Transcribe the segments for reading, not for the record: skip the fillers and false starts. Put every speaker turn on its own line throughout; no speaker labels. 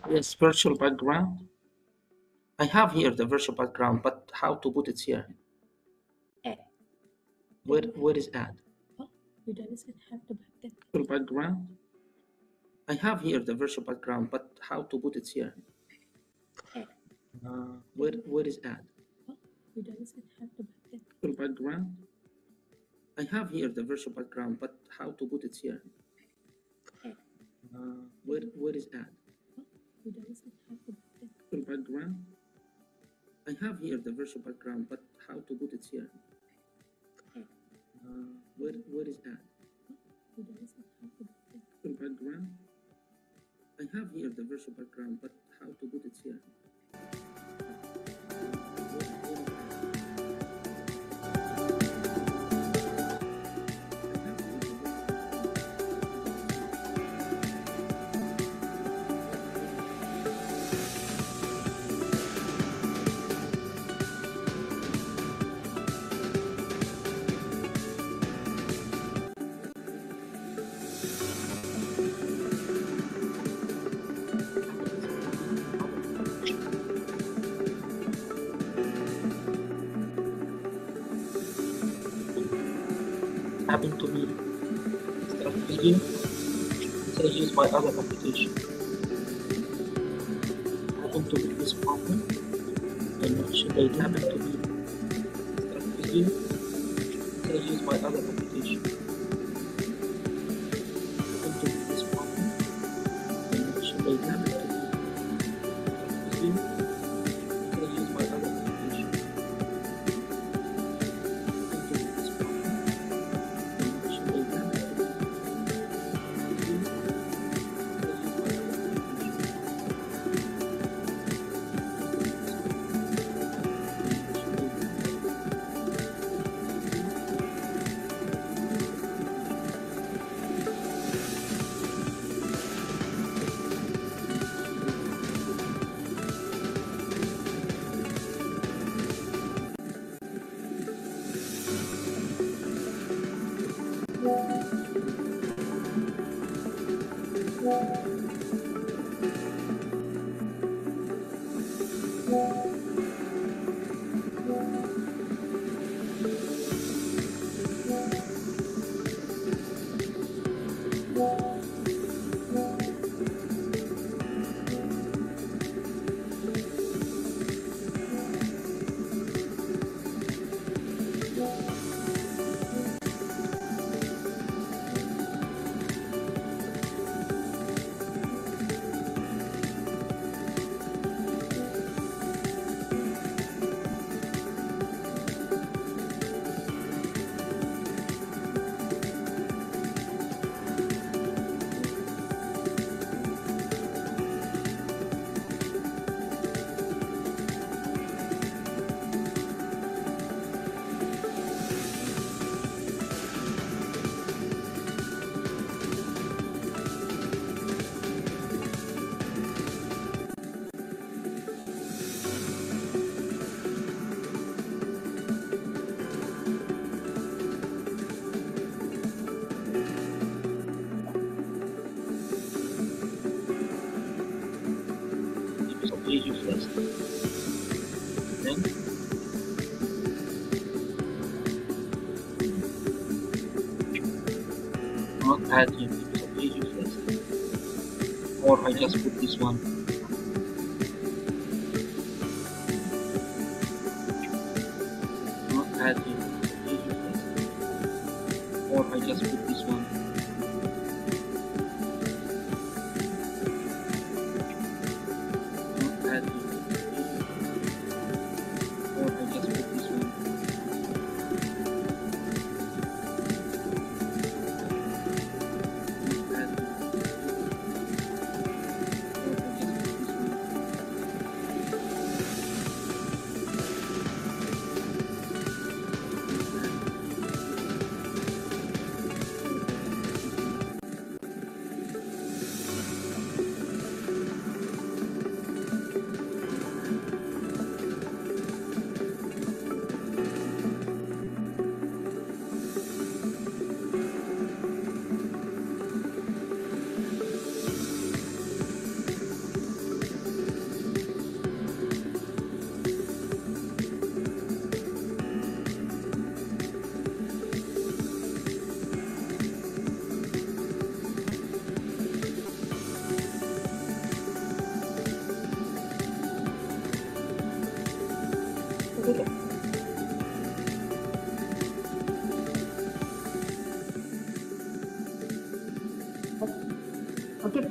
Yes, virtual background. I have here the virtual background, but how to put it here? Where is add? Virtual background. I have here the virtual background, but how to put it here? Where is add? Virtual background. I have here the virtual background, but how to put it here? Where is add? Virtual background. I have here the virtual background, but how to put it here? Where is add? Virtual background. I have here the virtual background, but how to put it here? Happened to me. Start video. Instead of used by other application. Happened to me this problem. And should I happen to me? Start video. Instead of used by other application. Happened to me this problem. And should I happen to me? Start video. Instead of used by other application. Happened to me this problem. And should I happen to me? Video first. Then not add him because of video first. Or I just put this one. Not add him because of video first. Or I just put this one.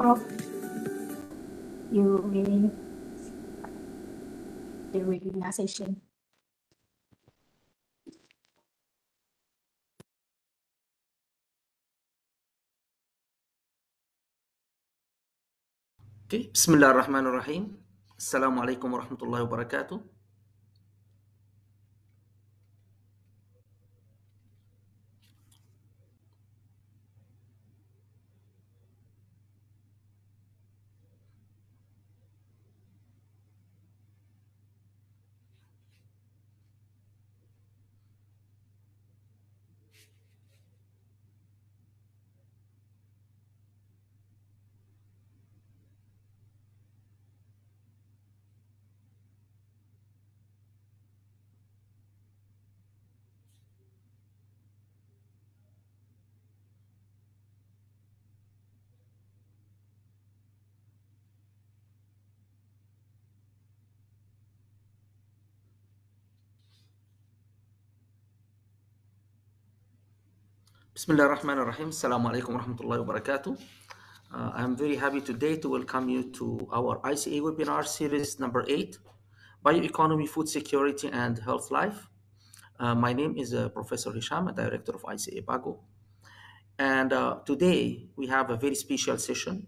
Prof, you may the webinar session.
Okay, Bismillahirrahmanirrahim. Assalamualaikum warahmatullahi wabarakatuh. Bismillahirrahmanirrahim. Assalamualaikum warahmatullahi wabarakatuh. I'm very happy today to welcome you to our ICA webinar series number 8, Bioeconomy, Food Security, and Health Life. My name is Professor Hisham, Director of ICA Bago. And today we have a very special session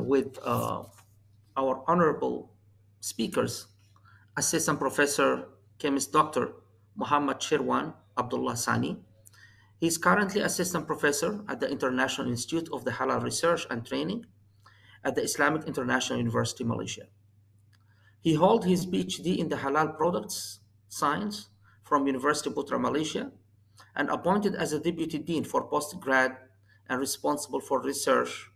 with our honorable speakers, Assistant Professor, Chemist Dr. Muhammad Shirwan Abdullah Sani. He is currently Assistant Professor at the International Institute of the Halal Research and Training at the Islamic International University, Malaysia. He holds his PhD in the Halal Products Science from University Putra, Malaysia, and appointed as a Deputy Dean for Postgrad and responsible for research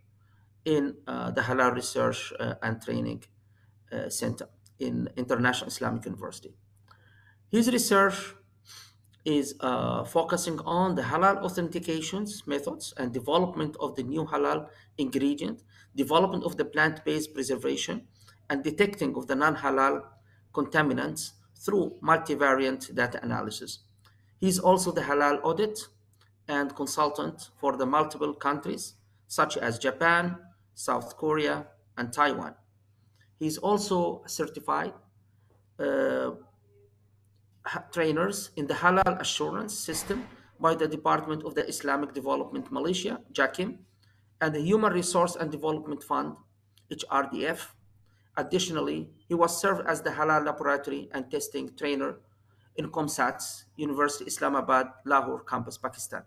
in the Halal Research and Training Center in International Islamic University. His research is focusing on the halal authentications methods and development of the new halal ingredient, development of the plant-based preservation, and detecting of the non-halal contaminants through multivariant data analysis. He is also the halal audit and consultant for the multiple countries such as Japan, South Korea, and Taiwan. He is also certified uh, trainers in the Halal Assurance System by the Department of the Islamic Development Malaysia, JAKIM, and the Human Resource and Development Fund, HRDF. Additionally, he was served as the Halal Laboratory and Testing Trainer in COMSAT's University Islamabad, Lahore campus, Pakistan.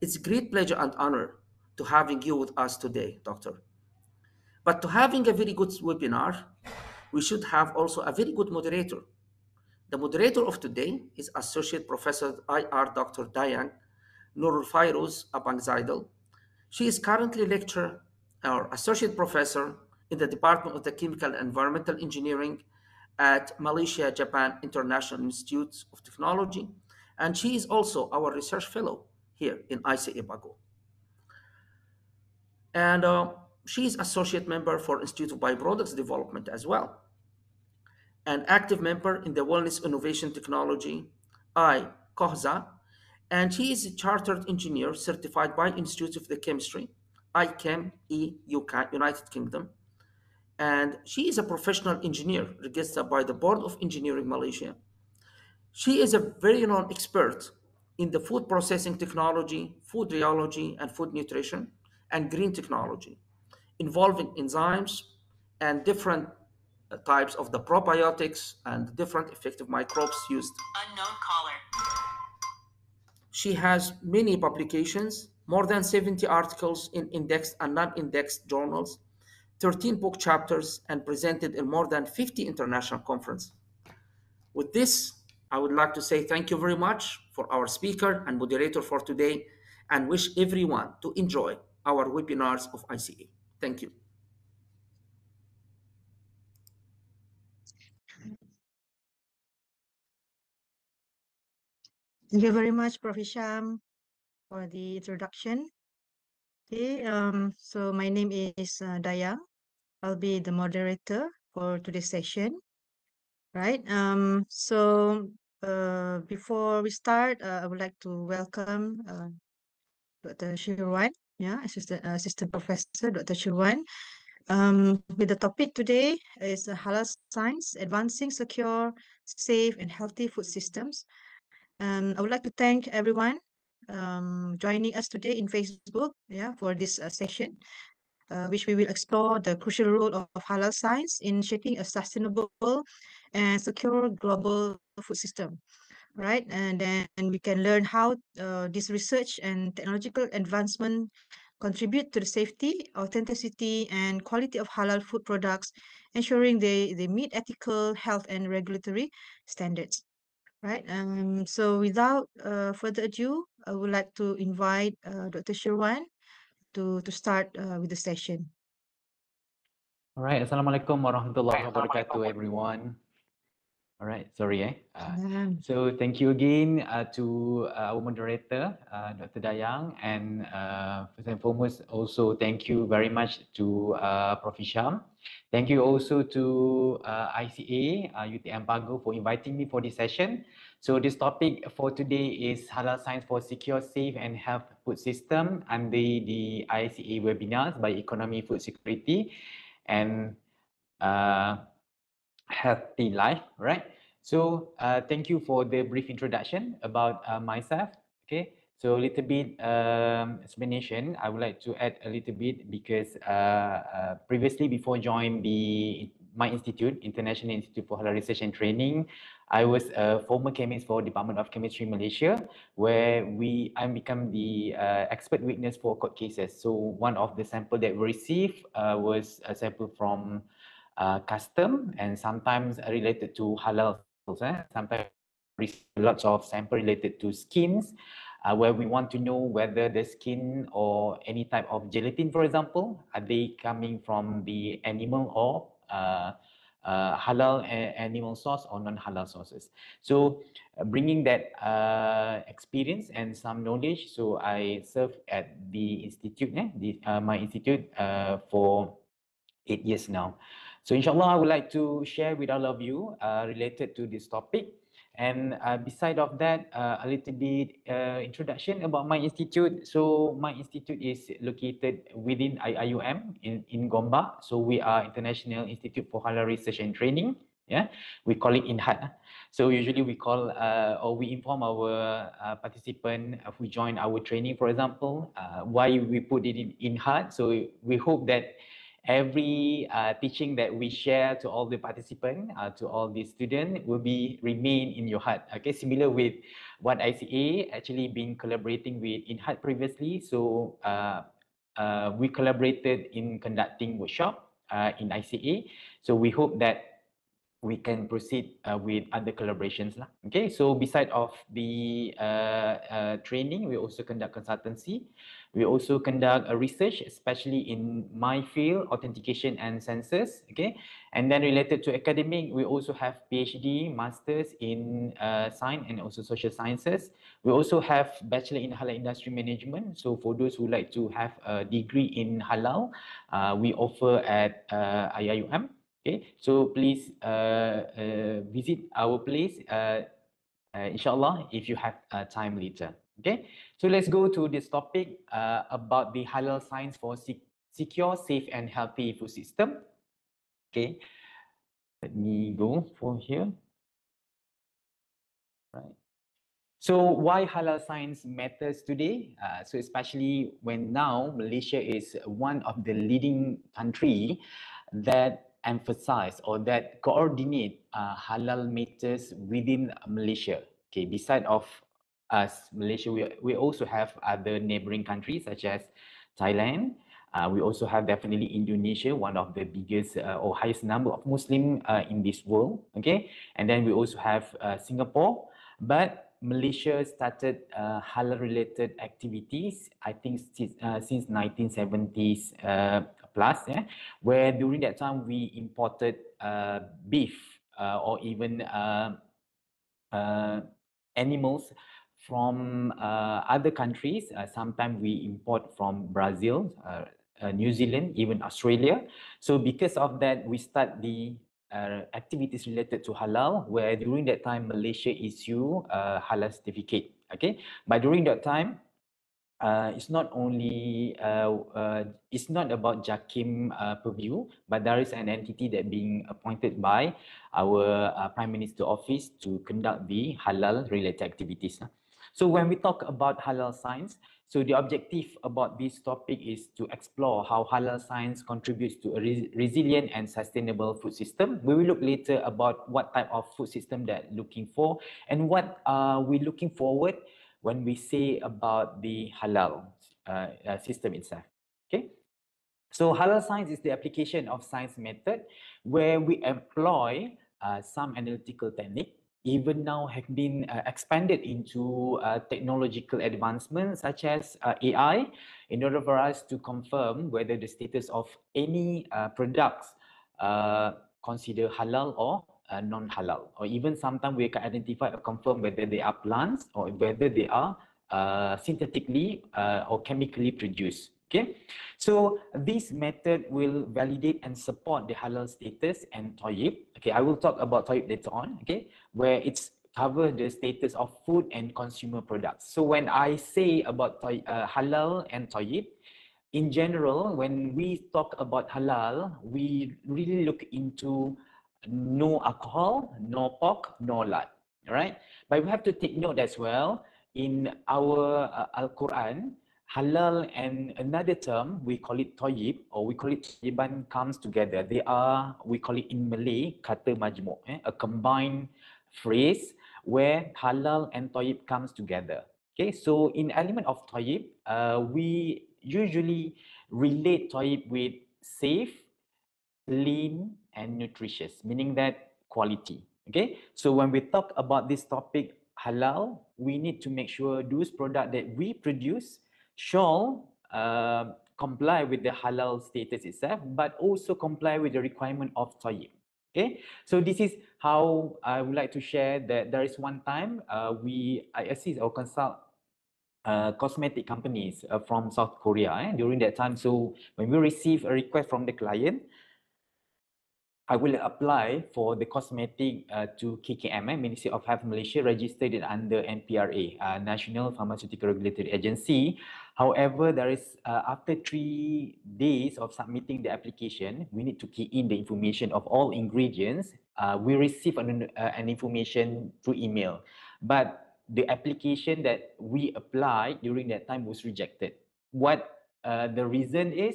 It's a great pleasure and honor to having you with us today, Doctor. But to having a very good webinar, we should have also a very good moderator. The moderator of today is Associate Professor IR Dr. Dayang Nurul Fairuz Abang Zaidel. She is currently lecturer or associate professor in the Department of the Chemical and Environmental Engineering at Malaysia Japan International Institute of Technology, and she is also our research fellow here in ICA Bago. And she is associate member for Institute of Bioproducts Development as well, an active member in the Wellness Innovation Technology, COHZA, and she is a chartered engineer certified by Institute of the Chemistry, ICHEM, UK, United Kingdom, and she is a professional engineer registered by the Board of Engineering Malaysia. She is a very known expert in the food processing technology, food rheology, and food nutrition, and green technology, involving enzymes and different types of the probiotics and different effective microbes used. Unknown caller. She has many publications, more than 70 articles in indexed and non-indexed journals, 13 book chapters, and presented in more than 50 international conferences. With this, I would like to say thank you very much for our speaker and moderator for today, and wish everyone to enjoy our webinars of ICA. Thank you.
Thank you very much, Prof. Hisham, for the introduction. Okay, so my name is Dayang. I'll be the moderator for today's session. Right. Before we start, I would like to welcome Dr. Shirwan Assistant Professor Dr. Shirwan. With the topic today is halal science, advancing secure, safe, and healthy food systems. I would like to thank everyone joining us today in Facebook, for this session, which we will explore the crucial role of halal science in shaping a sustainable and secure global food system. Right, and then we can learn how this research and technological advancement contribute to the safety, authenticity, and quality of halal food products, ensuring they meet ethical, health, and regulatory standards. Right. So without further ado, I would like to invite Dr. Shirwan to start with the session.
All right. Assalamualaikum warahmatullahi wabarakatuh, everyone. All right. Sorry. So thank you again to our moderator, Dr. Dayang, and first and foremost, also thank you very much to Prof. Hisham. Thank you also to ICA, UTM Pago, for inviting me for this session. So this topic for today is halal science for secure, safe, and health food system under the ICA webinars by Economy Food Security and healthy life, right? So thank you for the brief introduction about myself. Okay, so a little bit explanation. I would like to add a little bit because previously, before joining my institute, International Institute for Halal Research and Training, I was a former chemist for Department of Chemistry Malaysia, where I become the expert witness for court cases. So one of the sample that we received was a sample from custom and sometimes related to halal. Sometimes lots of sample related to skins, where we want to know whether the skin or any type of gelatin, for example, are they coming from the animal or halal animal source or non-halal sources. So bringing that experience and some knowledge, so I serve at the institute, my institute for 8 years now. So inshallah, I would like to share with all of you related to this topic. And beside of that, a little bit introduction about my institute. So my institute is located within IIUM in Gombak. So we are International Institute for Halal Research and Training. Yeah, we call it INHAT. So usually we call or we inform our participant who join our training, for example, why we put it in INHAT. So we hope that every teaching that we share to all the participants, to all the students, will remain in your heart. Okay, similar with what ICA actually been collaborating with INHAT previously. So we collaborated in conducting workshop in ICA. So we hope that we can proceed with other collaborations lah. Okay, so beside of the training, we also conduct consultancy. We also conduct a research, especially in my field, authentication and census. Okay, and then related to academic, we also have PhD, masters in science and also social sciences. We also have bachelor in halal industry management. So for those who like to have a degree in halal, we offer at IIUM. Okay, so please visit our place, inshallah, if you have time later. Okay, so let's go to this topic about the halal science for secure, safe, and healthy food system. Okay, let me go for here. Right. So why halal science matters today? So especially when now Malaysia is one of the leading country that emphasize or that coordinate halal matters within Malaysia. Okay, beside of us, Malaysia, we also have other neighboring countries such as Thailand. We also have definitely Indonesia, one of the biggest or highest number of Muslim in this world. Okay, and then we also have Singapore. But Malaysia started halal-related activities, I think, since 1970s plus, where during that time we imported beef or even animals from other countries. Sometimes we import from Brazil, New Zealand, even Australia. So because of that, we start the activities related to halal, where during that time Malaysia issue halal certificate. Okay, but during that time it's not only it's not about JAKIM purview, but there is an entity that being appointed by our Prime Minister Office to conduct the halal related activities. So when we talk about halal science, so the objective about this topic is to explore how halal science contributes to a resilient and sustainable food system. We will look later about what type of food system that looking for and what are we looking forward when we say about the halal system itself. Okay, so halal science is the application of science method where we employ some analytical technique, even now have been expanded into technological advancements such as AI, in order for us to confirm whether the status of any products considered halal or non-halal, or even sometimes we can identify or confirm whether they are plants or whether they are synthetically or chemically produced. Okay, so this method will validate and support the halal status and TOYIB. Okay, I will talk about TOYIB later on. Okay, where it's cover the status of food and consumer products. So when I say about halal and TOYIB, in general, when we talk about halal, we really look into no alcohol, no pork, no lard, right? But we have to take note as well, in our Al-Quran, halal and another term, we call it toyib, or we call it toyiban, comes together. They are, we call it in Malay, kata majmuk, a combined phrase where halal and toyib comes together. Okay, so in element of toyib, we usually relate toyib with safe, clean, and nutritious, meaning that quality. Okay, so when we talk about this topic halal, we need to make sure those products that we produce shall comply with the halal status itself, but also comply with the requirement of tayyib. Okay, so this is how I would like to share that there is one time I assist or consult cosmetic companies from South Korea during that time. So when we receive a request from the client, I will apply for the cosmetic to KKM, Ministry of Health Malaysia, registered under NPRA, National Pharmaceutical Regulatory Agency. However, there is after 3 days of submitting the application, we need to key in the information of all ingredients. We receive an information through email, but the application that we applied during that time was rejected. What the reason is?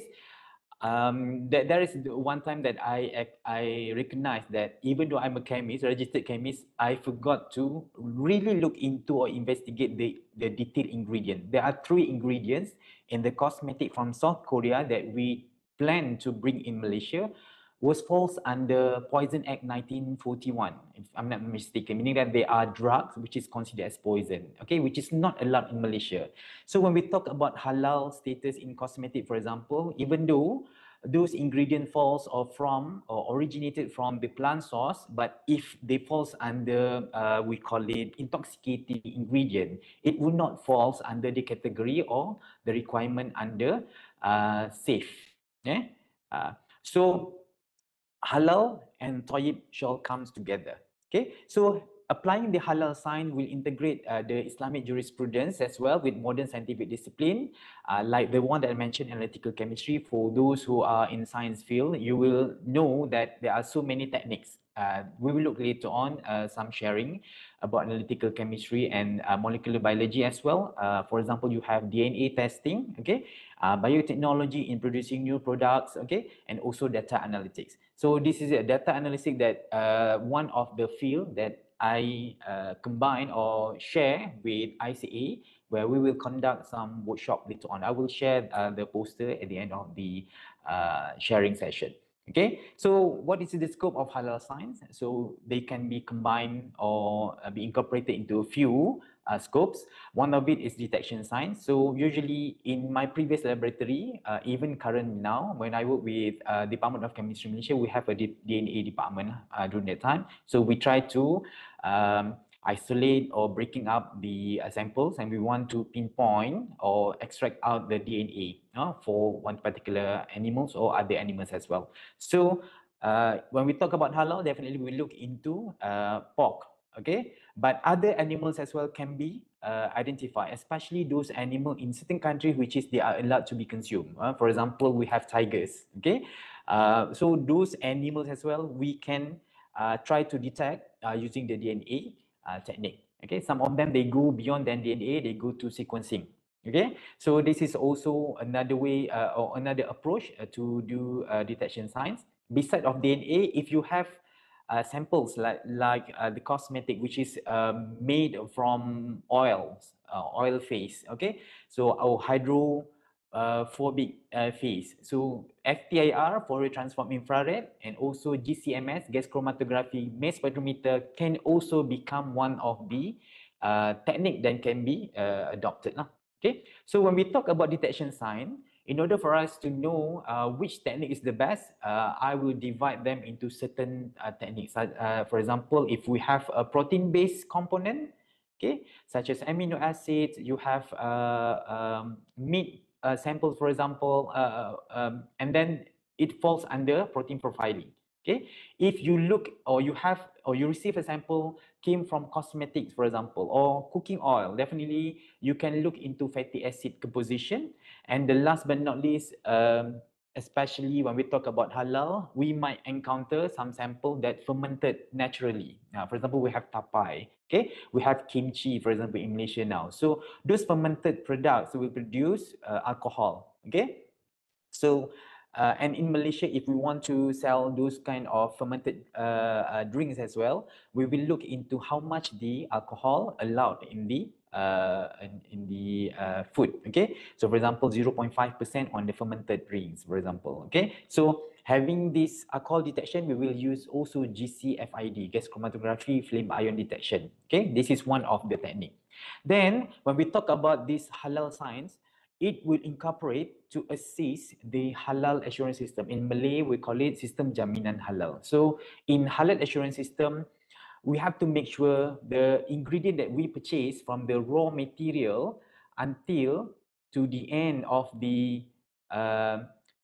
There is one time that I recognize that even though I'm a chemist, registered chemist, I forgot to really look into or investigate the detailed ingredient. There are 3 ingredients in the cosmetic from South Korea that we plan to bring in Malaysia, was falls under Poison Act 1941, if I'm not mistaken, meaning that they are drugs which is considered as poison, okay, which is not allowed in Malaysia. So when we talk about halal status in cosmetic, for example, even though those ingredient falls or from or originated from the plant source, but if they falls under we call it intoxicating ingredient, it would not falls under the category or the requirement under safe. Yeah. So halal and tayyib shall comes together. Okay, so applying the halal sign will integrate the Islamic jurisprudence as well with modern scientific discipline, like the one that I mentioned, analytical chemistry. For those who are in science field, you will know that there are so many techniques. We will look later on some sharing about analytical chemistry and molecular biology as well. For example, you have DNA testing, okay, biotechnology in producing new products, okay, and also data analytics. So this is a data analytics that one of the field that I combine or share with ICA, where we will conduct some workshop later on. I will share the poster at the end of the sharing session. Okay, so what is the scope of halal science? So they can be combined or be incorporated into a few scopes. One of it is detection science. So usually in my previous laboratory, even current now, when I work with Department of Chemistry Malaysia, we have a DNA department during that time. So we try to isolate or breaking up the samples, and we want to pinpoint or extract out the DNA for one particular animals or other animals as well. So when we talk about halal, definitely we look into pork. okay? But other animals as well can be identified, especially those animals in certain countries which is they are allowed to be consumed. For example, we have tigers, okay? So those animals as well, we can try to detect using the DNA technique. Okay, some of them, they go beyond the DNA, they go to sequencing. Okay, so this is also another way or another approach to do detection science. Beside of DNA, if you have samples like the cosmetic, which is made from oils, oil phase, okay? So our hydrophobic phase. So FTIR, Fourier transform infrared, and also GCMS, gas chromatography, mass spectrometer can also become one of the technique that can be adopted. Okay, so when we talk about detection sign, in order for us to know which technique is the best, I will divide them into certain techniques. For example, if we have a protein-based component, okay, such as amino acids, you have meat samples, for example, and then it falls under protein profiling. Okay, if you look or you have or you receive a sample came from cosmetics, for example, or cooking oil, definitely you can look into fatty acid composition. And the last but not least, especially when we talk about halal, we might encounter some sample that fermented naturally. For example, we have tapai, okay? We have kimchi, for example, in Malaysia now. So those fermented products will produce alcohol, okay? So, and in Malaysia, if we want to sell those kind of fermented drinks as well, we will look into how much the alcohol allowed in the food. Okay, so for example, 0.5% on the fermented drinks, for example. Okay, so having this alcohol detection, we will use also GCFID, gas chromatography flame ion detection. Okay, this is one of the technique. Then, when we talk about this halal science, it will incorporate to assist the halal assurance system. In Malay, we call it Sistem Jaminan Halal. So in halal assurance system, we have to make sure the ingredient that we purchase from the raw material until to the end of the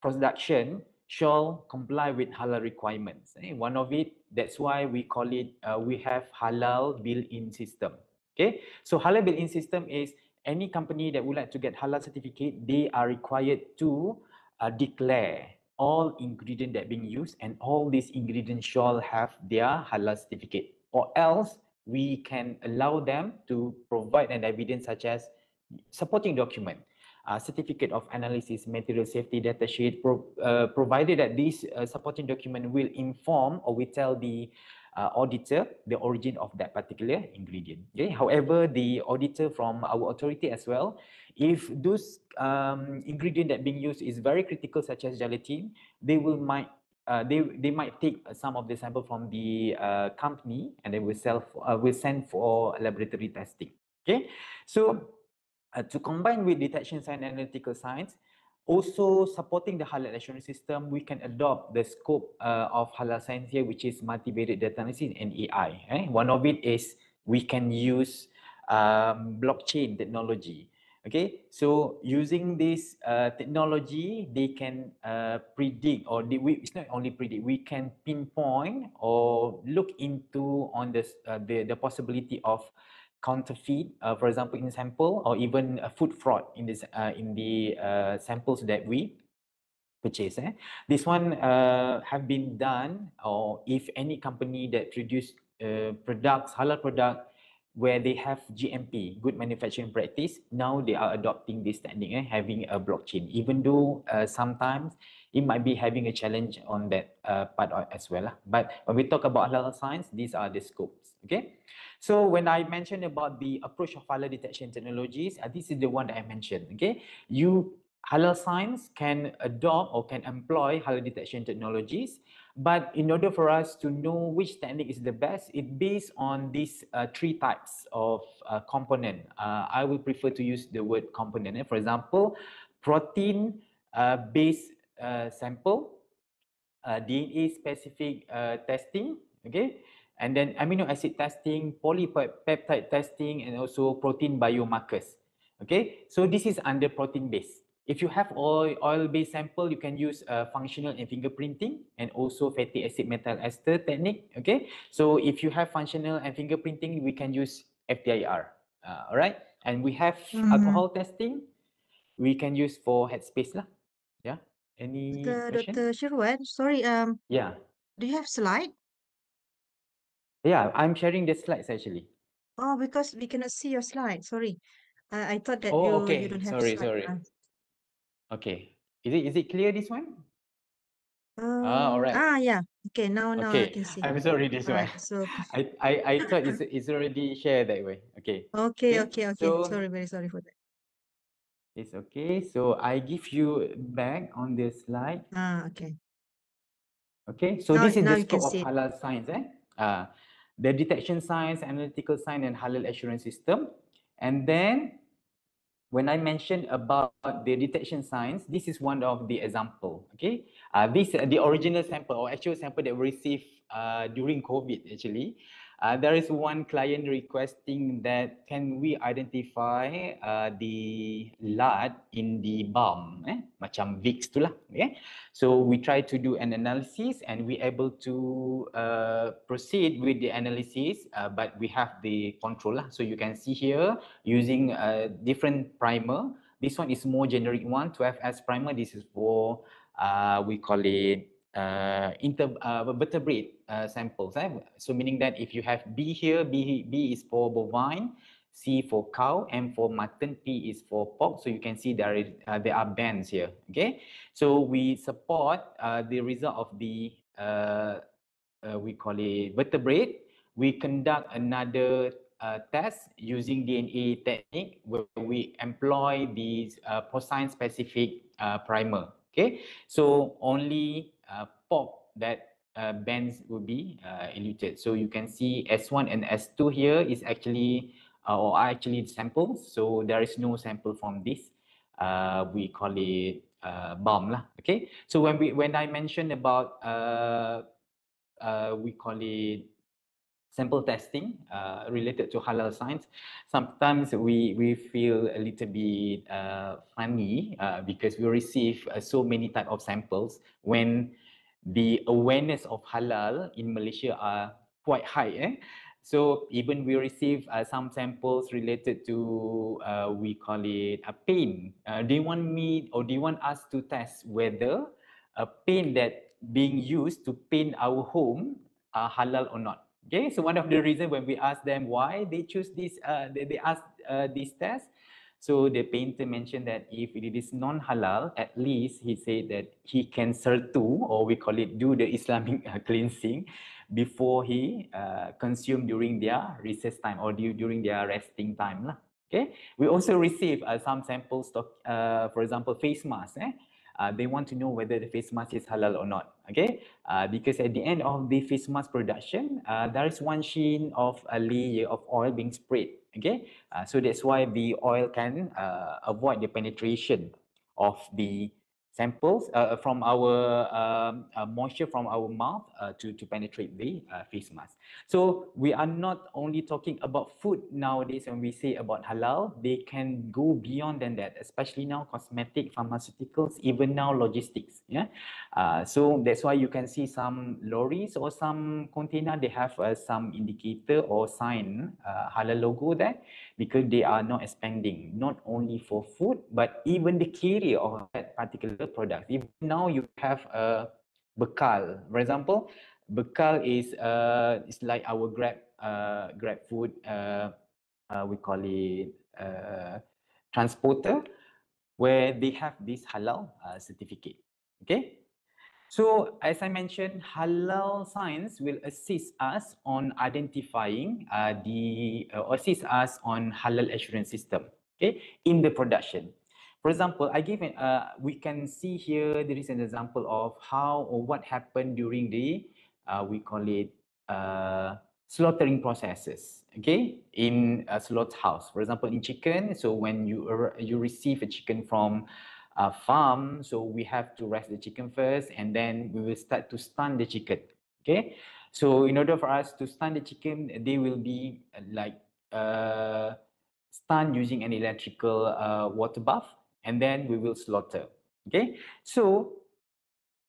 production shall comply with halal requirements. One of it, that's why we call it, we have halal built-in system. Okay, so halal built-in system is any company that would like to get halal certificate, they are required to declare all ingredient that being used, and all these ingredients shall have their halal certificate, or else we can allow them to provide an evidence such as supporting document, certificate of analysis, material safety data sheet, provided that this supporting document will inform or will tell the auditor the origin of that particular ingredient. Okay. However, the auditor from our authority as well, if those ingredient that being used is very critical, such as gelatin, they might take some of the sample from the company, and they will send for laboratory testing. Okay, so to combine with detection science and analytical science, also supporting the halal assurance system, we can adopt the scope of halal science here, which is multivariate data analysis and AI. One of it is we can use blockchain technology. Okay, so using this technology, they can predict, or it's not only predict, we can pinpoint or look into on the possibility of counterfeit, for example, in sample, or even food fraud in this in the samples that we purchase. This one have been done, or if any company that produce products, halal product, where they have GMP, good manufacturing practice, now they are adopting this technique, having a blockchain, even though sometimes it might be having a challenge on that part as well. But when we talk about halal science, these are the scopes. Okay, so when I mentioned about the approach of halal detection technologies, this is the one that I mentioned. Okay, halal science can adopt or can employ halal detection technologies, but in order for us to know which technique is the best, it based on these three types of component. I will prefer to use the word component. For example, protein based sample, DNA specific testing, okay, and then amino acid testing, polypeptide testing, and also protein biomarkers. Okay, so this is under protein based. If you have oil-based sample, you can use functional and fingerprinting and also fatty acid metal ester technique. Okay, so if you have functional and fingerprinting, we can use FTIR. All right, and we have alcohol testing. We can use for headspace lah. Yeah. Any question?
Dr. Sherwan, sorry,
Yeah.
do you have slide?
Yeah, I'm sharing the slides actually.
Oh, because we cannot see your slide. Sorry. I thought that
Oh,
you
okay.
don't have
Sorry,
slide.
sorry. Okay. Is it clear this one? All right.
Yeah. Okay, now I
Okay.
can see.
I'm sorry this
All
one.
right. So
I thought it's already shared that way. Okay.
okay.
So
Sorry, very sorry for that.
it's okay. So I give you back on the slide.
Okay.
Okay. So this is
Now
the
you can
scope of
see it.
halal science. The detection science, analytical science, and halal assurance system. And then when I mentioned about the detection science, this is one of the example. Okay, this the original sample or actual sample that we received during COVID actually. There is one client requesting that can we identify the lard in the balm, macam Vicks tu lah. Okay, so we try to do an analysis and we able to proceed with the analysis, but we have the control lah. So you can see here using a different primer. This one is more generic one, 12S primer. This is for we call it vertebrate samples. So meaning that if you have B here, B is for bovine, C for cow, M for mutton, P is for pork. So you can see there are bands here. Okay, so we support the result of the we call it vertebrate. We conduct another test using DNA technique where we employ these porcine specific primer. Okay, so only pork that bands will be eluted. So you can see S1 and S2 here is actually or are actually samples. So there is no sample from this. We call it bomb lah. Okay, so when I mentioned about we call it sample testing related to halal science, sometimes we feel a little bit funny because we receive so many type of samples when the awareness of halal in Malaysia are quite high. So even we receive some samples related to we call it a paint. Do you want me or do you want us to test whether a paint that being used to paint our home are halal or not? Okay, so one of the reasons when we ask them why they choose this, they ask this test. So the painter mentioned that if it is non-halal, at least he said that he can sertu, or we call it do the Islamic cleansing before he consume during their recess time or during their resting time lah. Okay, we also receive some samples, for example, face mask. They want to know whether the face mask is halal or not. Okay, because at the end of the face mask production, there is one sheen of a layer of oil being sprayed. Okay, so that's why the oil can avoid the penetration of the samples from our moisture from our mouth to penetrate the face mask. So we are not only talking about food nowadays when we say about halal, they can go beyond than that, especially now cosmetic, pharmaceuticals, even now logistics. Yeah, so that's why you can see some lorries or some container, they have some indicator or sign halal logo there because they are not expanding not only for food but even the carrier of that particular product. Even now you have a bekal, for example, bekal is it's like our grab food we call it transporter, where they have this halal certificate. Okay, so as I mentioned, halal science will assist us on identifying assist us on halal assurance system, okay, in the production. For example, we can see here there is an example of how or what happened during the we call it slaughtering processes, okay, in a slaughterhouse. For example, in chicken, so when you receive a chicken from farm, so we have to rest the chicken first and then we will start to stun the chicken. Okay, so in order for us to stun the chicken, they will be like stun using an electrical water bath, and then we will slaughter. Okay, so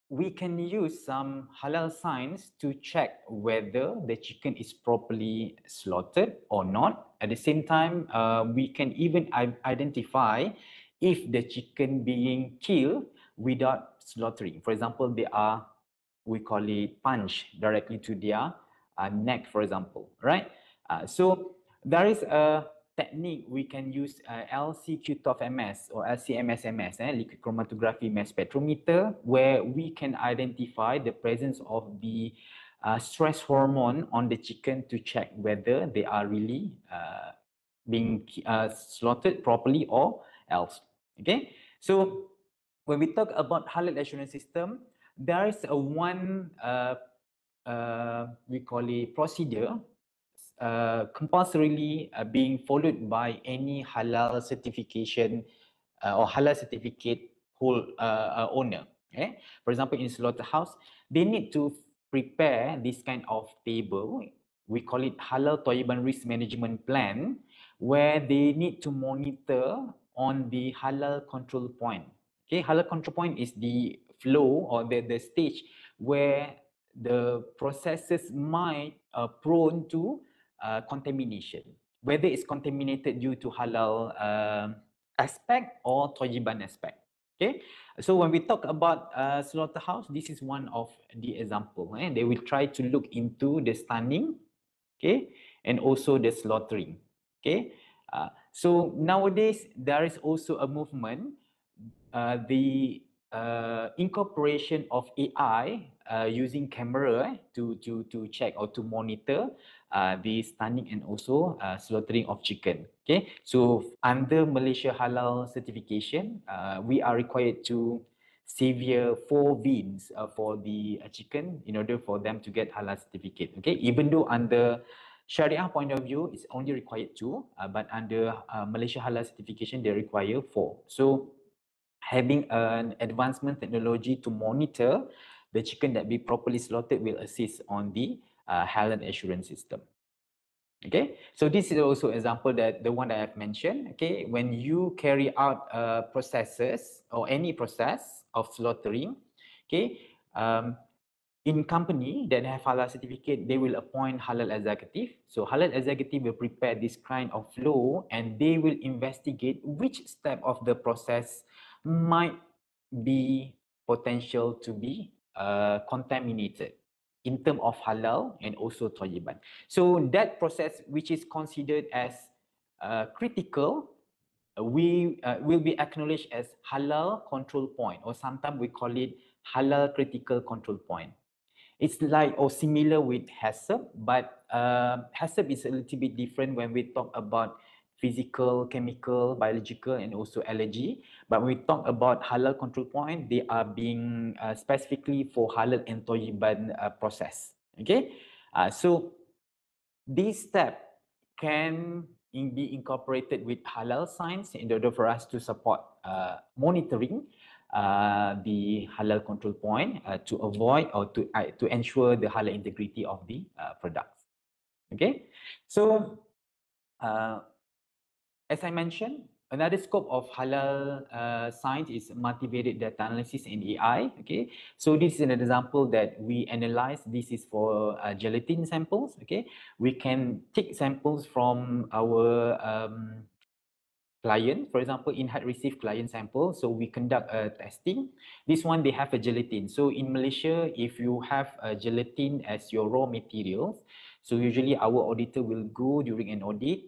we can use some halal signs to check whether the chicken is properly slaughtered or not. At the same time, we can even identify if the chicken being killed without slaughtering. For example, they are, we call it punch directly to their neck, for example, right? So there is a technique we can use, LC-Q-TOF-MS or LC-MS-MS, liquid chromatography mass spectrometer, where we can identify the presence of the stress hormone on the chicken to check whether they are really being slaughtered properly or else. Okay, so when we talk about halal assurance system, there is a one we call it procedure compulsorily being followed by any halal certification or halal certificate owner. Okay? For example, in slaughterhouse, they need to prepare this kind of table. We call it halal Thayyiban risk management plan, where they need to monitor on the halal control point. Okay, halal control point is the flow or the stage where the processes might prone to contamination, whether it's contaminated due to halal aspect or Thayyiban aspect. Okay, so when we talk about slaughterhouse, this is one of the example. They will try to look into the stunning, okay, and also the slaughtering. Okay, so nowadays there is also a movement, the incorporation of AI using camera to check or to monitor the stunning and also slaughtering of chicken. Okay, so under Malaysia Halal certification, we are required to severe 4 veins for the chicken in order for them to get halal certificate. Okay, even though under Sharia point of view, it's only required 2, but under Malaysia Halal certification, they require 4. So having an advancement technology to monitor the chicken that be properly slaughtered will assist on the halal assurance system. Okay, so this is also example that the one that I've mentioned. Okay, when you carry out processes or any process of slaughtering, okay, in company that have halal certificate, they will appoint halal executive. So halal executive will prepare this kind of flow and they will investigate which step of the process might be potential to be contaminated in terms of halal and also Thayyiban. So that process, which is considered as critical, we will be acknowledged as halal control point, or sometimes we call it halal critical control point. It's like or similar with HACCP, but HACCP is a little bit different when we talk about physical, chemical, biological, and also allergy. But when we talk about halal control point, they are being specifically for halal and Thayyiban process. Okay, so this step can be incorporated with halal signs in order for us to support monitoring the halal control point to avoid or to ensure the halal integrity of the products. Okay, so as I mentioned, another scope of halal science is multivariate data analysis and AI. Okay, so this is an example that we analyze. This is for gelatin samples. Okay, we can take samples from our client, for example, in-heart receive client sample. So we conduct a testing. This one, they have a gelatin. So in Malaysia, if you have a gelatin as your raw materials, so usually our auditor will go during an audit,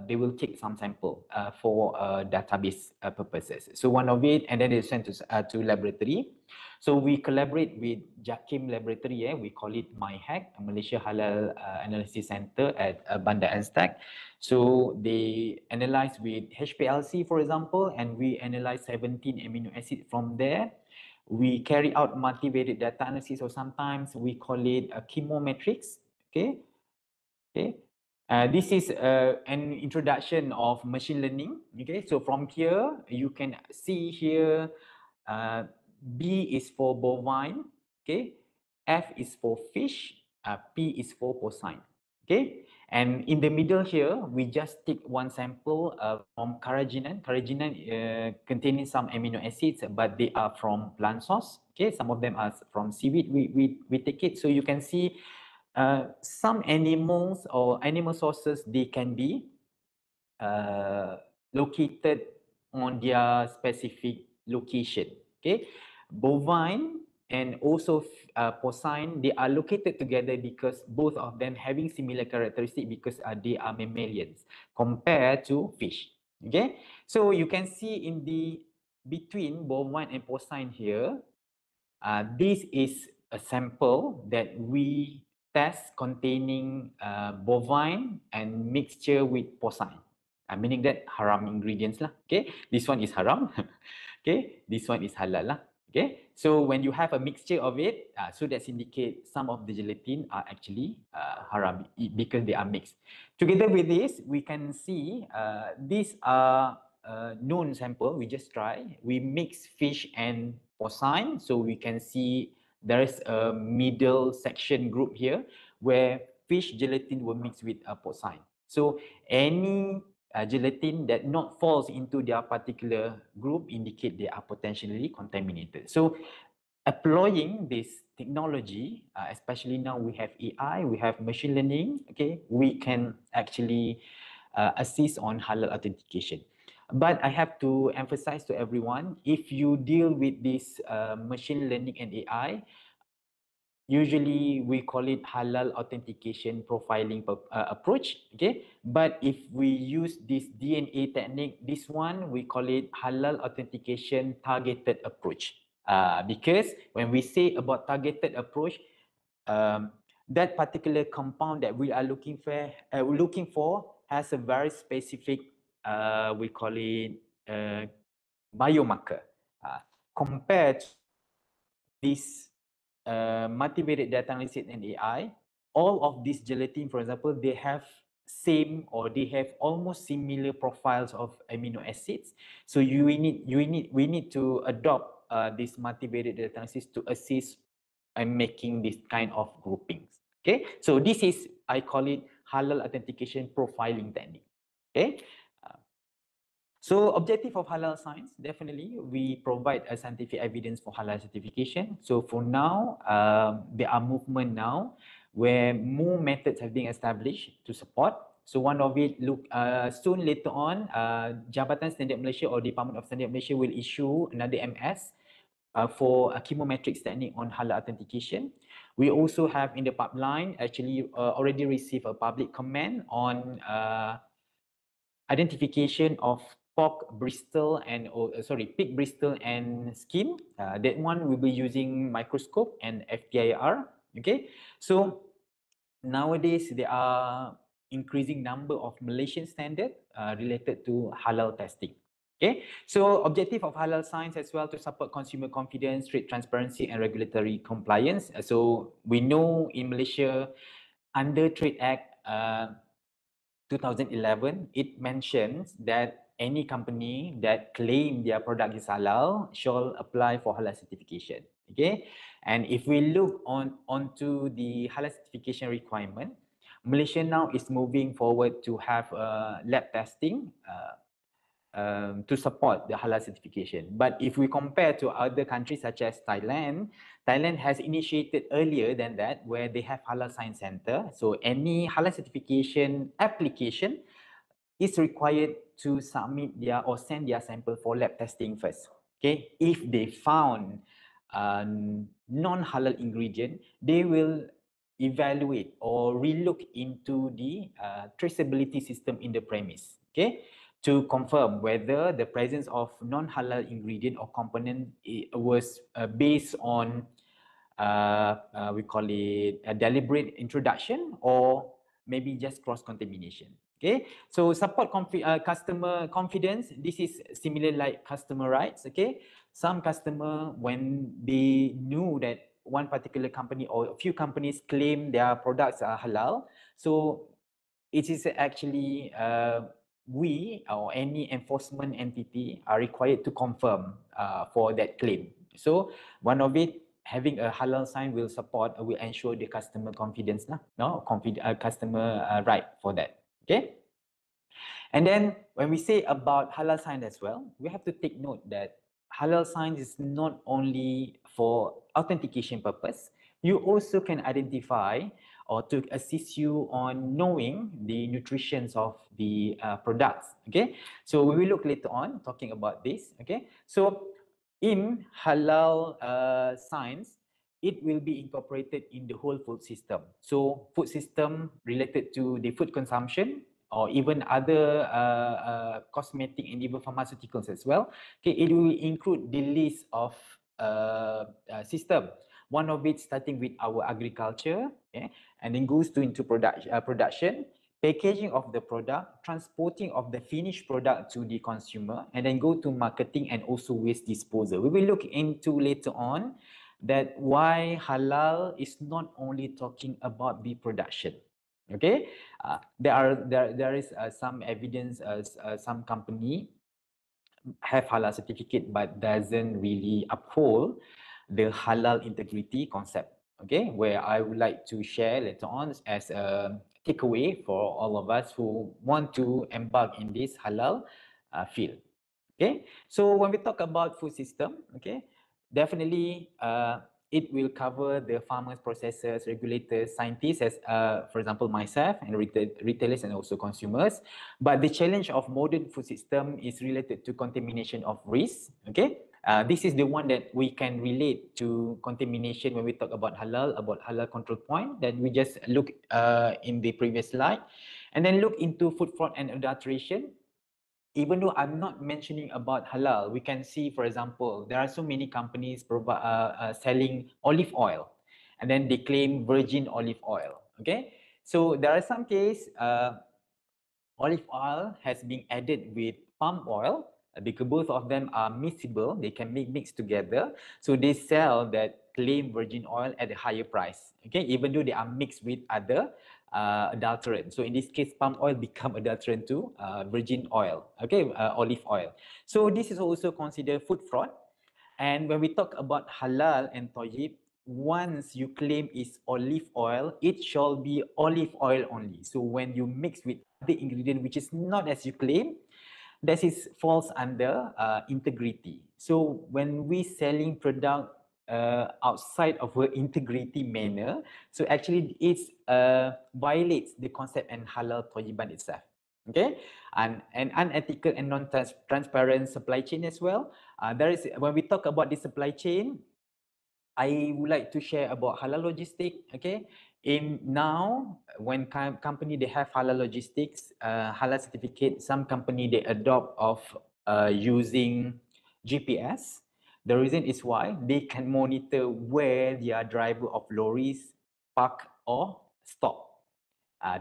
they will take some sample for database purposes. So one of it, and then they send to laboratory. So we collaborate with JAKIM laboratory, we call it MyHack, Malaysia Halal Analysis Center at Bandar Anstak. So they analyze with HPLC, for example, and we analyze 17 amino acids from there. We carry out multivariate data analysis, or sometimes we call it a chemometrics. Okay, okay. This is an introduction of machine learning. Okay, so from here you can see here, B is for bovine. Okay, F is for fish. P is for porcine. Okay, and in the middle here, we just take one sample from carrageenan. Carrageenan containing some amino acids, but they are from plant source. Okay, some of them are from seaweed. We take it, so you can see some animals or animal sources, they can be located on their specific location. Okay, bovine and also porcine, they are located together because both of them having similar characteristic because they are mammalians compared to fish. Okay, so you can see in the between bovine and porcine here, this is a sample that we test containing bovine and mixture with porcine. Meaning that haram ingredients lah. Okay, this one is haram. Okay, this one is halal lah. Okay, so when you have a mixture of it, so that's indicate some of the gelatin are actually haram because they are mixed. Together with this, we can see these are known sample. We just try. We mix fish and porcine, so we can see there is a middle section group here where fish gelatin were mixed with porcine. So any gelatin that not falls into their particular group indicate they are potentially contaminated. So employing this technology, especially now we have AI, we have machine learning, okay, we can actually assist on halal authentication. But I have to emphasize to everyone, if you deal with this machine learning and AI, usually we call it halal authentication profiling approach. Okay, but if we use this DNA technique, this one we call it halal authentication targeted approach. Because when we say about targeted approach, that particular compound that we are looking for has a very specific we call it biomarker compared to this multivariate data analysis and AI. All of these gelatin, for example, they have same or they have almost similar profiles of amino acids. So we need to adopt this multivariate data analysis to assist in making this kind of groupings. Okay, so this is, I call it halal authentication profiling technique. Okay. So objective of halal science, definitely we provide a scientific evidence for halal certification. So for now, there are movement now where more methods have been established to support. So one of it, soon later on, Jabatan Standard Malaysia or Department of Standard Malaysia will issue another MS for a chemometrics technique on halal authentication. We also have in the pipeline actually already received a public comment on identification of pork bristle and pig bristle and skin. That one will be using microscope and FTIR. Okay, so nowadays there are increasing number of Malaysian standard related to halal testing. Okay, so objective of halal science as well to support consumer confidence, trade transparency and regulatory compliance. So we know in Malaysia under Trade Act 2011, it mentions that any company that claim their product is halal shall apply for halal certification. Okay, and if we look onto the halal certification requirement, Malaysia now is moving forward to have lab testing to support the halal certification. But if we compare to other countries such as Thailand, Thailand has initiated earlier than that where they have halal science center. So any halal certification application is required to submit their or send their sample for lab testing first. Okay, if they found non-halal ingredient, they will evaluate or relook into the traceability system in the premise. Okay, to confirm whether the presence of non-halal ingredient or component was based on we call it a deliberate introduction or maybe just cross-contamination. Okay, so support customer confidence. This is similar like customer rights. Okay, some customer, when they knew that one particular company or a few companies claim their products are halal, so it is actually we or any enforcement entity are required to confirm for that claim. So one of it having a halal sign will ensure the customer confidence, customer right for that. Okay. And then when we say about halal sign as well, we have to take note that halal sign is not only for authentication purpose. You also can identify or to assist you on knowing the nutritions of the products. Okay, so we will look later on talking about this. Okay, so in halal signs, it will be incorporated in the whole food system. So food system related to the food consumption, or even other cosmetic and even pharmaceuticals as well. Okay, it will include the list of system. One of it starting with our agriculture, okay, and then goes to into production, packaging of the product, transporting of the finished product to the consumer, and then go to marketing and also waste disposal. We will look into later on that why halal is not only talking about the production. Okay, there is some evidence some company have halal certificate but doesn't really uphold the halal integrity concept. Okay, where I would like to share later on as a takeaway for all of us who want to embark in this halal field. Okay, so when we talk about food system, okay, definitely it will cover the farmers, processors, regulators, scientists, as for example myself, and retailers and also consumers. But the challenge of modern food system is related to contamination of risk. Okay, this is the one that we can relate to contamination when we talk about halal control point that we just look in the previous slide, and then look into food fraud and adulteration. Even though I'm not mentioning about halal, we can see, for example, there are so many companies selling olive oil, and then they claim virgin olive oil. Okay, so there are some case olive oil has been added with palm oil because both of them are miscible. They can be mixed together, so they sell that claim virgin oil at a higher price. Okay, even though they are mixed with other adulterant. So in this case, palm oil become adulterant to virgin oil, okay, olive oil. So this is also considered food fraud. And when we talk about halal and tayyib, once you claim it's olive oil, it shall be olive oil only. So when you mix with the ingredient which is not as you claim, that is falls under integrity. So when we selling product outside of her integrity manner, so actually it violates the concept and halal tayyiban itself. Okay, and unethical and non-transparent supply chain as well. There is, when we talk about the supply chain, I would like to share about halal logistic. Okay, in now when company they have halal logistics, halal certificate, some company they adopt of using GPS. The reason is why they can monitor where their driver of lorries park or stop.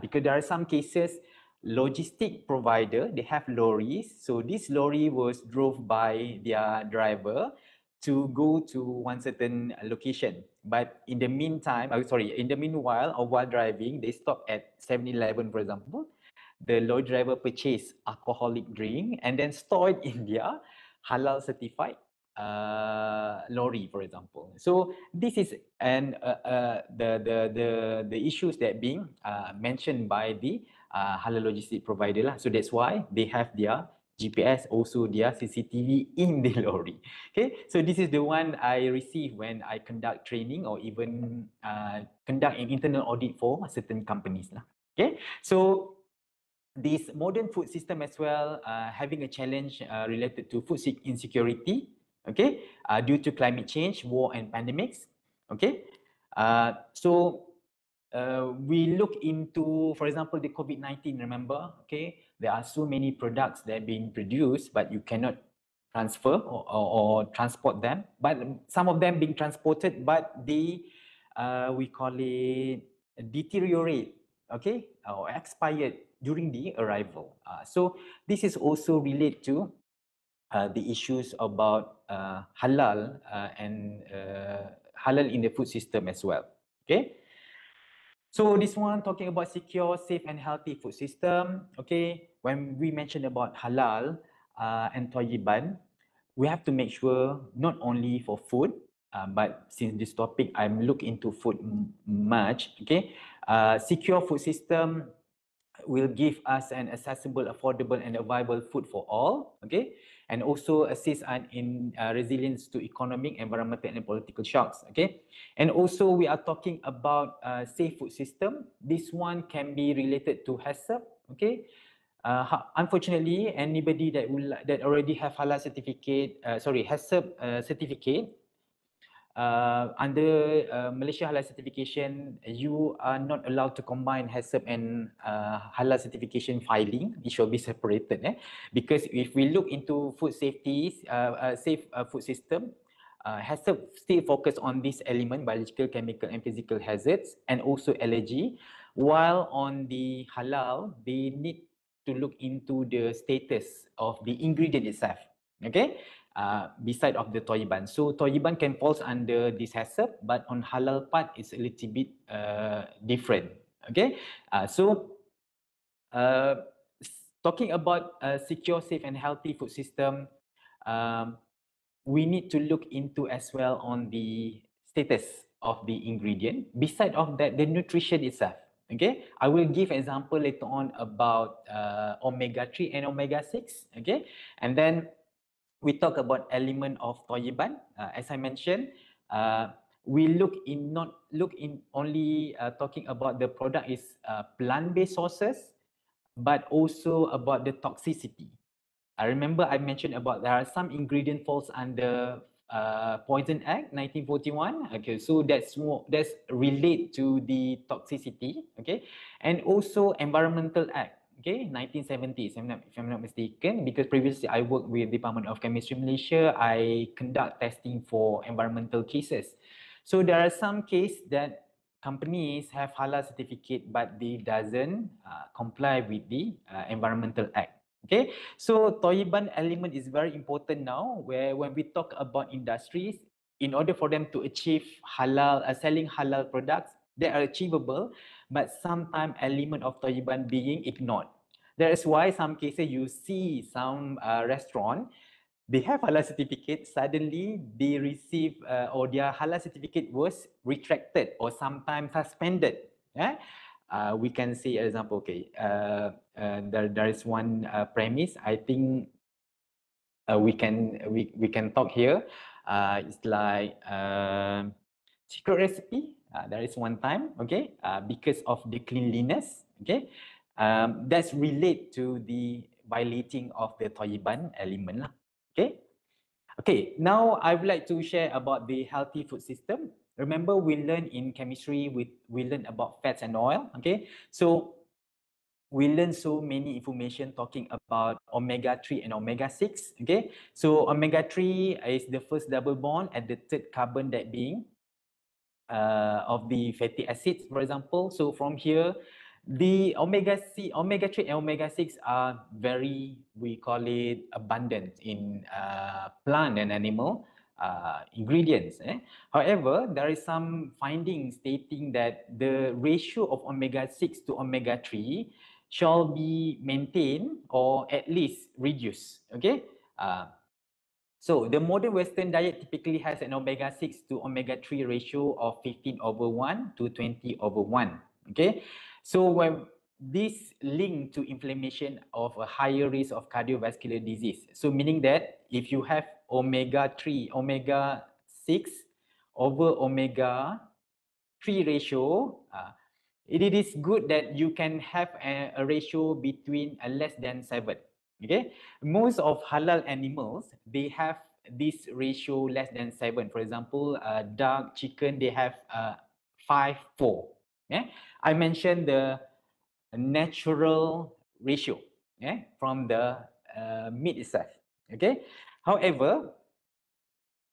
Because there are some cases logistic provider they have lorries, so this lorry was drove by their driver to go to one certain location, but in the meantime, in the meanwhile or while driving, they stop at 7-Eleven, for example. The lorry driver purchased alcoholic drink and then store it in their halal certified lorry, for example. So this is the issues that being mentioned by the halal logistic provider lah. So that's why they have their GPS, also their CCTV in the lorry. Okay, so this is the one I receive when I conduct training or even conduct an internal audit for certain companies lah. Okay, so this modern food system as well having a challenge related to food insecurity. Okay, due to climate change, war and pandemics. Okay, so we look into, for example, the COVID-19, remember, okay, there are so many products that are being produced, but you cannot transfer or transport them, but some of them being transported, but they, we call it deteriorate, okay, or expired during the arrival. So this is also related to the issues about halal and halal in the food system as well. Okay. So this one talking about secure, safe and healthy food system. Okay, when we mention about halal and tayyiban, we have to make sure not only for food, but since this topic I'm look into food much, okay, secure food system will give us an accessible, affordable, and viable food for all, okay, and also assist in resilience to economic, environmental, and political shocks, okay. And also we are talking about safe food system. This one can be related to HACCP, okay. Unfortunately, anybody that already have halal certificate, HACCP certificate, under Malaysia Halal Certification, you are not allowed to combine HACCP and Halal Certification filing. It should be separated, because if we look into food safety, safe food system, HACCP still focus on this element, biological, chemical, and physical hazards, and also allergy, while on the halal, they need to look into the status of the ingredient itself, okay. Beside of the Toyiban. So Toyiban can falls under this HACCP, but on halal part it's a little bit different. Okay, talking about secure, safe, and healthy food system, we need to look into as well on the status of the ingredient. Beside of that, the nutrition itself. Okay, I will give example later on about omega-3 and omega-6. Okay, and then we talk about element of Toyiban. As I mentioned, we not look in only talking about the product is plant-based sources, but also about the toxicity. I remember I mentioned about there are some ingredient falls under Poison Act 1941. Okay, so that's relate to the toxicity. Okay, and also Environmental Act. Okay, 1970s, if I'm not mistaken, because previously I worked with Department of Chemistry Malaysia, I conduct testing for environmental cases. So there are some cases that companies have halal certificate, but they doesn't comply with the Environmental Act. Okay, so Toyiban element is very important now, where when we talk about industries, in order for them to achieve halal, selling halal products, they are achievable, but sometimes element of Toyiban being ignored. That is why some cases you see some restaurant, they have halal certificate, suddenly they receive or their halal certificate was retracted or sometimes suspended. Yeah? We can see example, okay, there is one premise, I think we can talk here. It's like secret recipe. There is one time, okay, because of the cleanliness, okay, that's relate to the violating of the Toyiban element, okay. Okay, now I would like to share about the healthy food system. Remember, we learned in chemistry, we learned about fats and oil, okay. So we learned so many information talking about omega-3 and omega-6, okay. So omega-3 is the first double bond at the third carbon, that being of the fatty acids, for example. So from here, the omega-3 and omega-6 are very, we call it, abundant in plant and animal ingredients. However, there is some findings stating that the ratio of omega-6 to omega-3 shall be maintained or at least reduced. Okay. So the modern Western diet typically has an omega-6 to omega-3 ratio of 15/1 to 20/1. Okay. So when this link to inflammation of a higher risk of cardiovascular disease. So meaning that if you have omega-3, omega-6 over omega-3 ratio, it is good that you can have a ratio between less than 7. Okay, most of halal animals, they have this ratio less than 7. For example, duck, chicken, they have 5/4. Yeah, I mentioned the natural ratio, from the meat itself. Okay, however,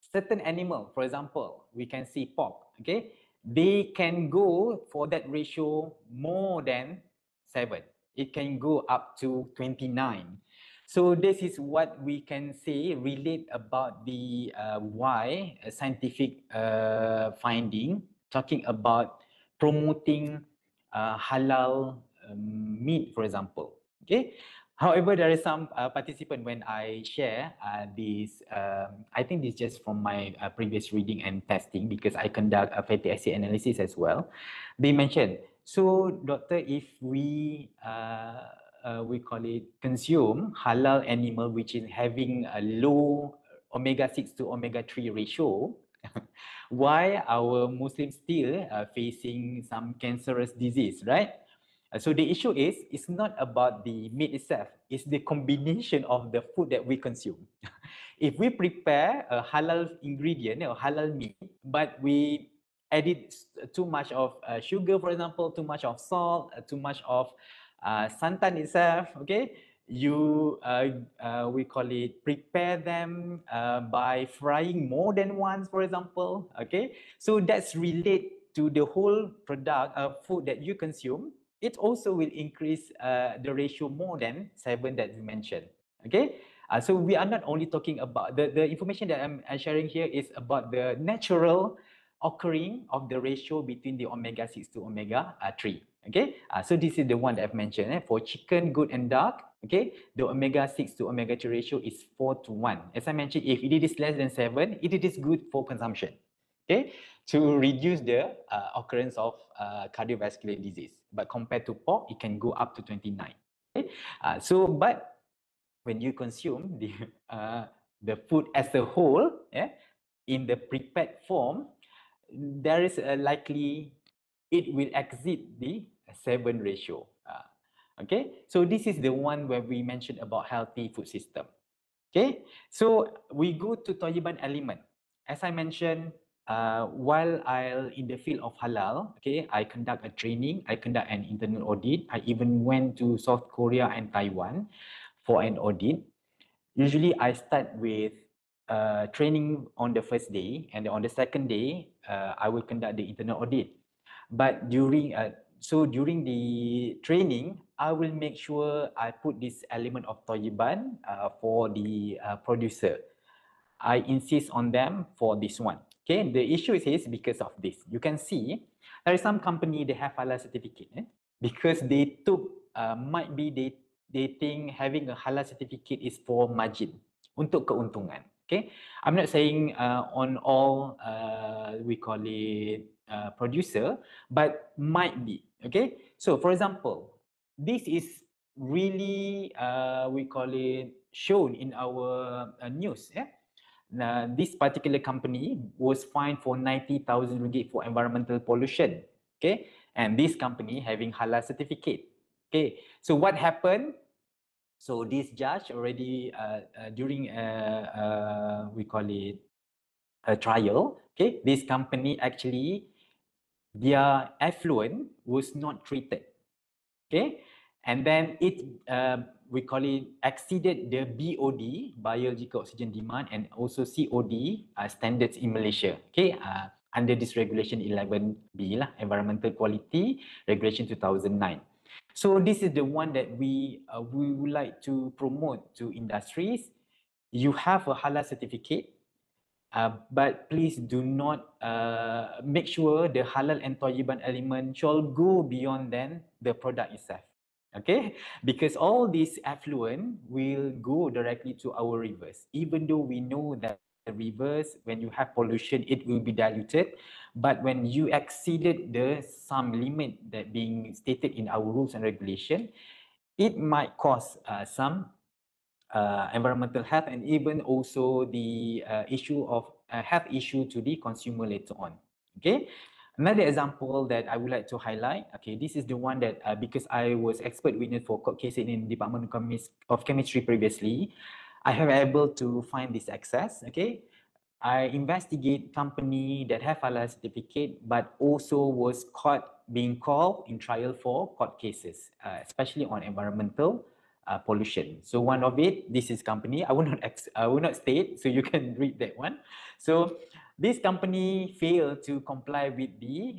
certain animal, for example, we can see pork, okay, they can go for that ratio more than 7. It can go up to 29. So this is what we can say relate about the why scientific finding talking about promoting halal meat, for example. Okay, However, there is some participant when I share this, I think this just from my previous reading and testing, because I conduct a fatty acid analysis as well. They mentioned, so doctor, if we call it consume halal animal, which is having a low omega-6 to omega-3 ratio, why our Muslims still facing some cancerous disease, right? So the issue is, it's not about the meat itself, it's the combination of the food that we consume. If we prepare a halal ingredient or halal meat, but we added too much of sugar, for example, too much of salt, too much of santan itself, okay? You, we call it, prepare them by frying more than once, for example, okay? So that's related to the whole product, food that you consume. It also will increase the ratio more than 7 that we mentioned, okay? So we are not only talking about, the information that I'm sharing here is about the natural occurring of the ratio between the omega-6 to omega-3, okay? So this is the one that I've mentioned. For chicken, good and dark, okay, the omega-6 to omega-3 ratio is 4:1. As I mentioned, if it is less than 7, it is good for consumption, okay, to reduce the occurrence of cardiovascular disease. But compared to pork, it can go up to 29. Okay? But when you consume the food as a whole, yeah, in the prepared form, there is a likely it will exceed the 7 ratio. Okay, so this is the one where we mentioned about healthy food system. Okay, so we go to Thayyiban element. As I mentioned, while I'm in the field of halal, okay, I conduct a training, I conduct an internal audit. I even went to South Korea and Taiwan for an audit. Usually I start with training on the first day, and on the second day, I will conduct the internal audit. But during the training, I will make sure I put this element of Thayyiban for the producer. I insist on them for this one. Okay, the issue is because of this. You can see there is some company they have halal certificate because they took might be they think having a halal certificate is for margin, untuk keuntungan. Okay, I'm not saying on all we call it producer, but might be. Okay, so for example, this is really we call it shown in our news. Yeah, this particular company was fined for 90,000 ringgit for environmental pollution. Okay, and this company having halal certificate. Okay, so what happened? So this judge already during we call it a trial. Okay, this company actually their effluent was not treated. Okay, and then it we call it exceeded the BOD, biological oxygen demand, and also COD standards in Malaysia. Okay, under this regulation 11B lah, environmental quality regulation 2009. So this is the one that we would like to promote to industries. You have a halal certificate, but please do not make sure the halal and Thayyiban element shall go beyond than the product itself. Okay, because all this effluent will go directly to our rivers, even though we know that the rivers, when you have pollution, it will be diluted. But when you exceeded the some limit that being stated in our rules and regulation, it might cause some environmental health and even also the issue of health issue to the consumer later on. Okay, another example that I would like to highlight. Okay, this is the one that because I was expert witness for court case in Department of Chemistry previously, I have able to find this access. Okay, I investigate company that have halal certificate but also was being called in trial for court cases, especially on environmental pollution. So one of it, this is company. I will not state, so you can read that one. So this company failed to comply with the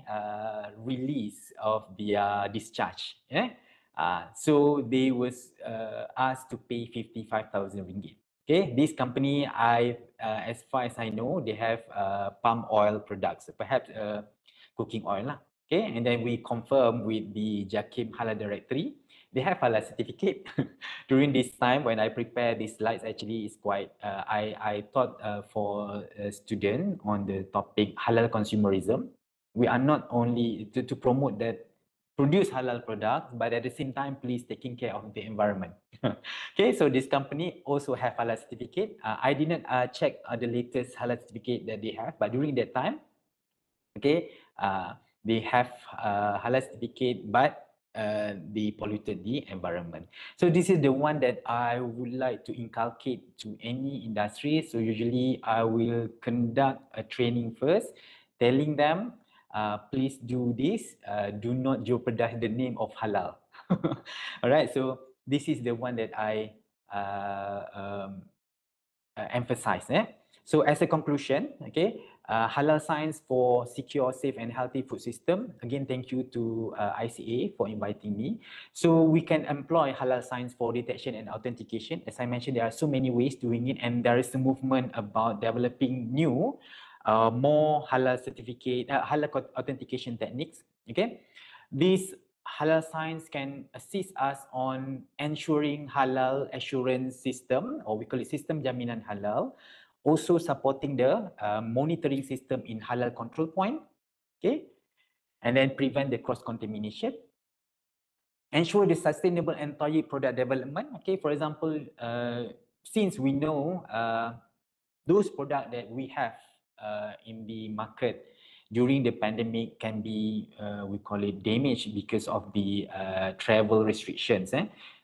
release of their discharge. Yeah. So they was asked to pay 55,000 ringgit. Okay, this company, as far as I know, they have palm oil products, perhaps cooking oil lah. Okay, and then we confirm with the JAKIM Halal Directory. they have halal certificate. During this time when I prepare these slides, actually is quite, I thought for a student on the topic halal consumerism, we are not only to promote that produce halal products, but at the same time, please taking care of the environment. Okay, so this company also have halal certificate. I didn't check the latest halal certificate that they have, but during that time, okay, they have halal certificate, but they polluted the environment. So this is the one that I would like to inculcate to any industry. So usually I will conduct a training first, telling them, please do this, do not jeopardize the name of halal. All right, so this is the one that I emphasize. So as a conclusion, okay, halal science for secure, safe and healthy food system. Again, thank you to ICA for inviting me. So we can employ halal science for detection and authentication. As I mentioned, there are so many ways doing it, and there is a movement about developing new, more halal certificate, halal authentication techniques. Okay, these halal science can assist us on ensuring halal assurance system, or we call it system jaminan halal, also supporting the monitoring system in halal control point, okay, and then prevent the cross-contamination, ensure the sustainable and target product development, okay, for example, since we know those products that we have in the market during the pandemic can be, we call it damaged because of the travel restrictions.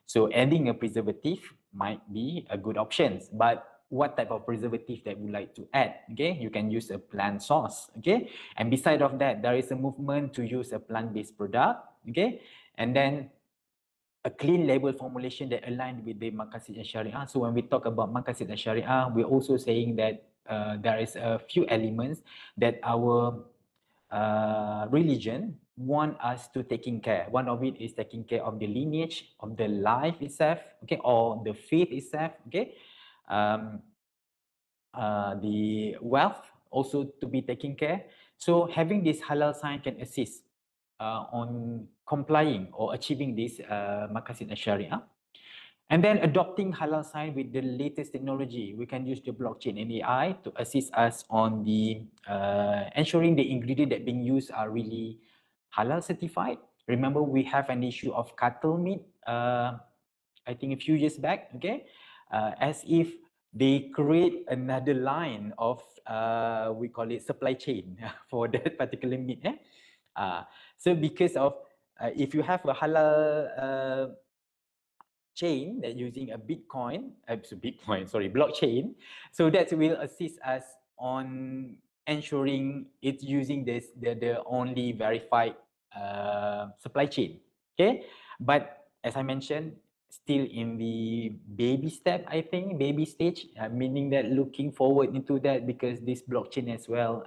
So adding a preservative might be a good option, but what type of preservative that we like to add? Okay, you can use a plant source. Okay, and beside of that, there is a movement to use a plant-based product. Okay, and then a clean label formulation that aligned with the Maqasid and Sharia. So when we talk about Maqasid and Sharia, we're also saying that there is a few elements that our religion want us to taking care. One of it is taking care of the lineage of the life itself, okay, or the faith itself, okay. The wealth also to be taken care. So having this halal sign can assist on complying or achieving this Maqasid and Sharia. And then adopting halal sign with the latest technology, we can use the blockchain and AI to assist us on the ensuring the ingredient that being used are really halal certified. Remember, we have an issue of cattle meat, I think a few years back, okay, as if they create another line of, we call it supply chain for that particular meat. So because of, if you have a halal chain that using a blockchain, so that will assist us on ensuring it's using this the only verified supply chain. Okay, but as I mentioned, still in the baby step, I think baby stage, meaning that looking forward into that, because this blockchain as well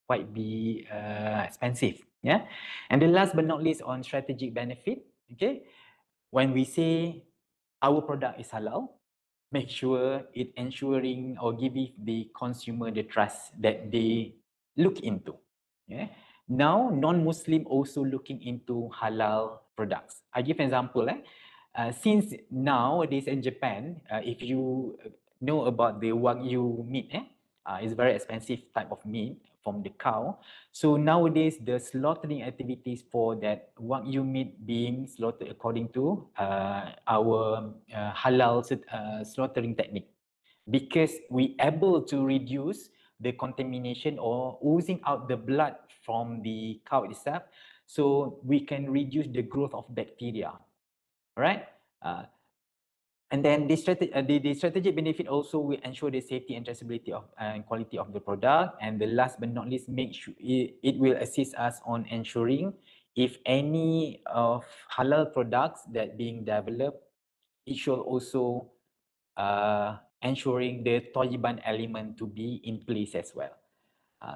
quite be expensive. Yeah, and the last but not least on strategic benefit. Okay, when we say our product is halal, make sure it ensuring or giving the consumer the trust that they look into. Yeah. Now, non-Muslim also looking into halal products. I give an example. Since nowadays in Japan, if you know about the Wagyu meat, it's very expensive type of meat from the cow. So nowadays, the slaughtering activities for that Wagyu meat being slaughtered according to our halal slaughtering technique, because we able to reduce the contamination or oozing out the blood from the cow itself, so we can reduce the growth of bacteria. All right. And then the strategic benefit also will ensure the safety and traceability of and quality of the product. And the last but not least, make sure it will assist us on ensuring if any of halal products that being developed, it should also ensuring the Toyiban element to be in place as well.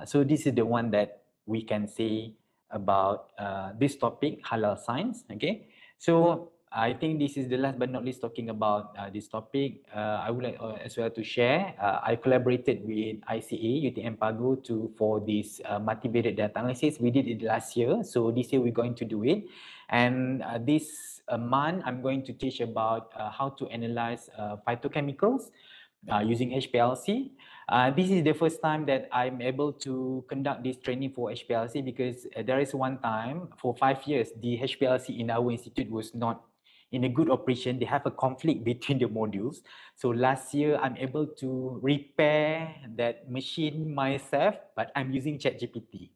So this is the one that we can say about this topic, halal science. Okay, so I think this is the last but not least talking about this topic. I would like as well to share. I collaborated with ICA UTM Pagu for this multivariate data analysis. We did it last year, so this year we're going to do it. And this month, I'm going to teach about how to analyze phytochemicals using HPLC. This is the first time that I'm able to conduct this training for HPLC because there is one time for 5 years, the HPLC in our institute was not in a good operation. They have a conflict between the modules. So last year, I'm able to repair that machine myself, but I'm using ChatGPT.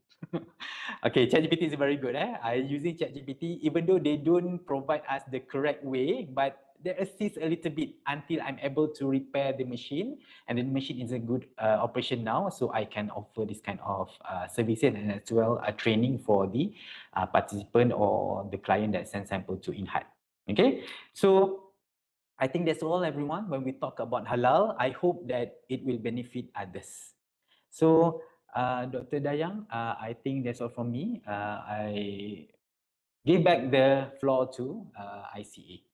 Okay, ChatGPT is very good. I'm using ChatGPT, even though they don't provide us the correct way, but they assist a little bit until I'm able to repair the machine, and the machine is a good operation now, so I can offer this kind of services and as well a training for the participant or the client that sends sample to InHeart. Okay, so I think that's all, everyone. When we talk about halal, I hope that it will benefit others. So, Dr. Dayang, I think that's all from me. I give back the floor to ICA.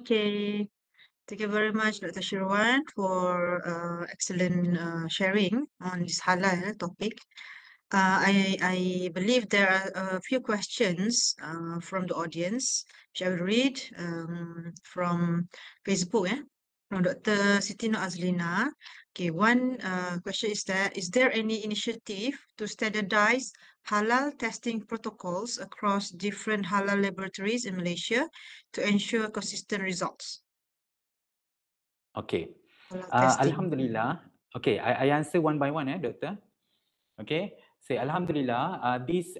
Okay. Thank you very much, Dr. Shirwan, for excellent sharing on this halal topic. I believe there are a few questions from the audience, which I will read from Facebook, from Dr. Siti Nur Azlina. Okay, one question is that, is there any initiative to standardize halal testing protocols across different halal laboratories in Malaysia to ensure consistent results?
Okay.
Halal testing.
Alhamdulillah. Okay, I answer one by one, Doctor. Okay. So Alhamdulillah, this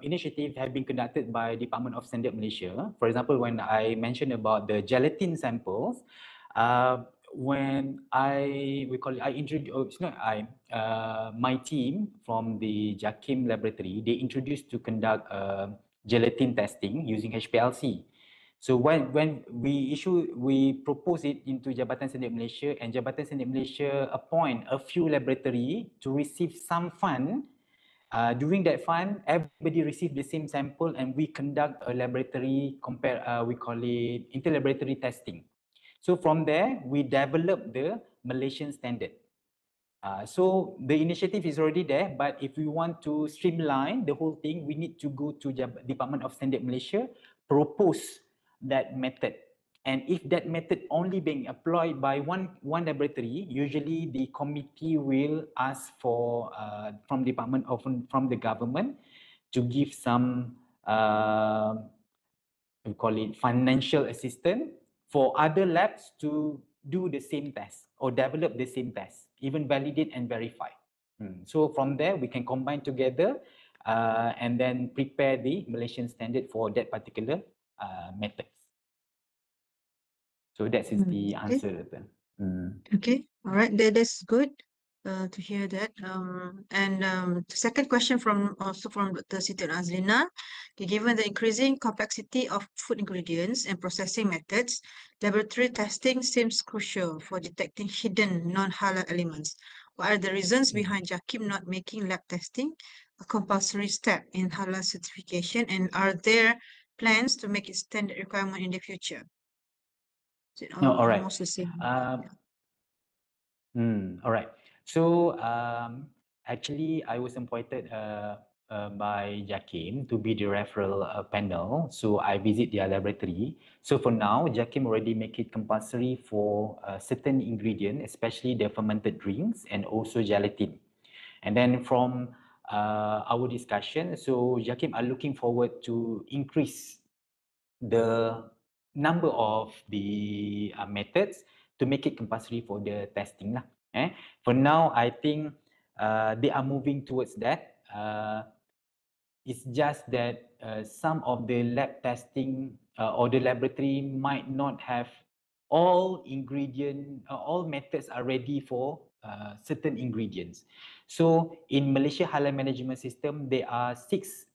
initiative have been conducted by Department of Standard Malaysia. For example, when I mentioned about the gelatin samples, when I introduced, my team from the JAKIM laboratory, they introduced to conduct gelatin testing using HPLC. So when we propose it into Jabatan Standard Malaysia, and Jabatan Standard Malaysia appoint a few laboratory to receive some fund. During that fund, everybody receive the same sample, and we conduct a laboratory we call it inter-laboratory testing. So from there, we develop the Malaysian standard. So the initiative is already there, but if we want to streamline the whole thing, we need to go to Department of Standard Malaysia, propose that method. And if that method only being employed by one laboratory, usually the committee will ask for from the government to give some we call it financial assistance for other labs to do the same test or develop the same test, even validate and verify. So from there, we can combine together and then prepare the Malaysian standard for that particular method. So that is the answer.
Okay, all right, that's good to hear that. And the second question also from Dr. Siti Nur Azlina. Okay, given the increasing complexity of food ingredients and processing methods, laboratory testing seems crucial for detecting hidden non-halal elements. What are the reasons behind JAKIM not making lab testing a compulsory step in halal certification, and are there plans to make it standard requirement in the future?
All right.
Almost the same.
All right. So actually, I was appointed by JAKIM to be the referral panel. So I visit their laboratory. So for now, JAKIM already make it compulsory for certain ingredient, especially the fermented drinks and also gelatin. And then from our discussion, so JAKIM are looking forward to increase the number of the methods to make it compulsory for the testing lah. For now, I think they are moving towards that. It's just that some of the lab testing or the laboratory might not have all methods are ready for certain ingredients. So in Malaysia Halal Management System, there are 6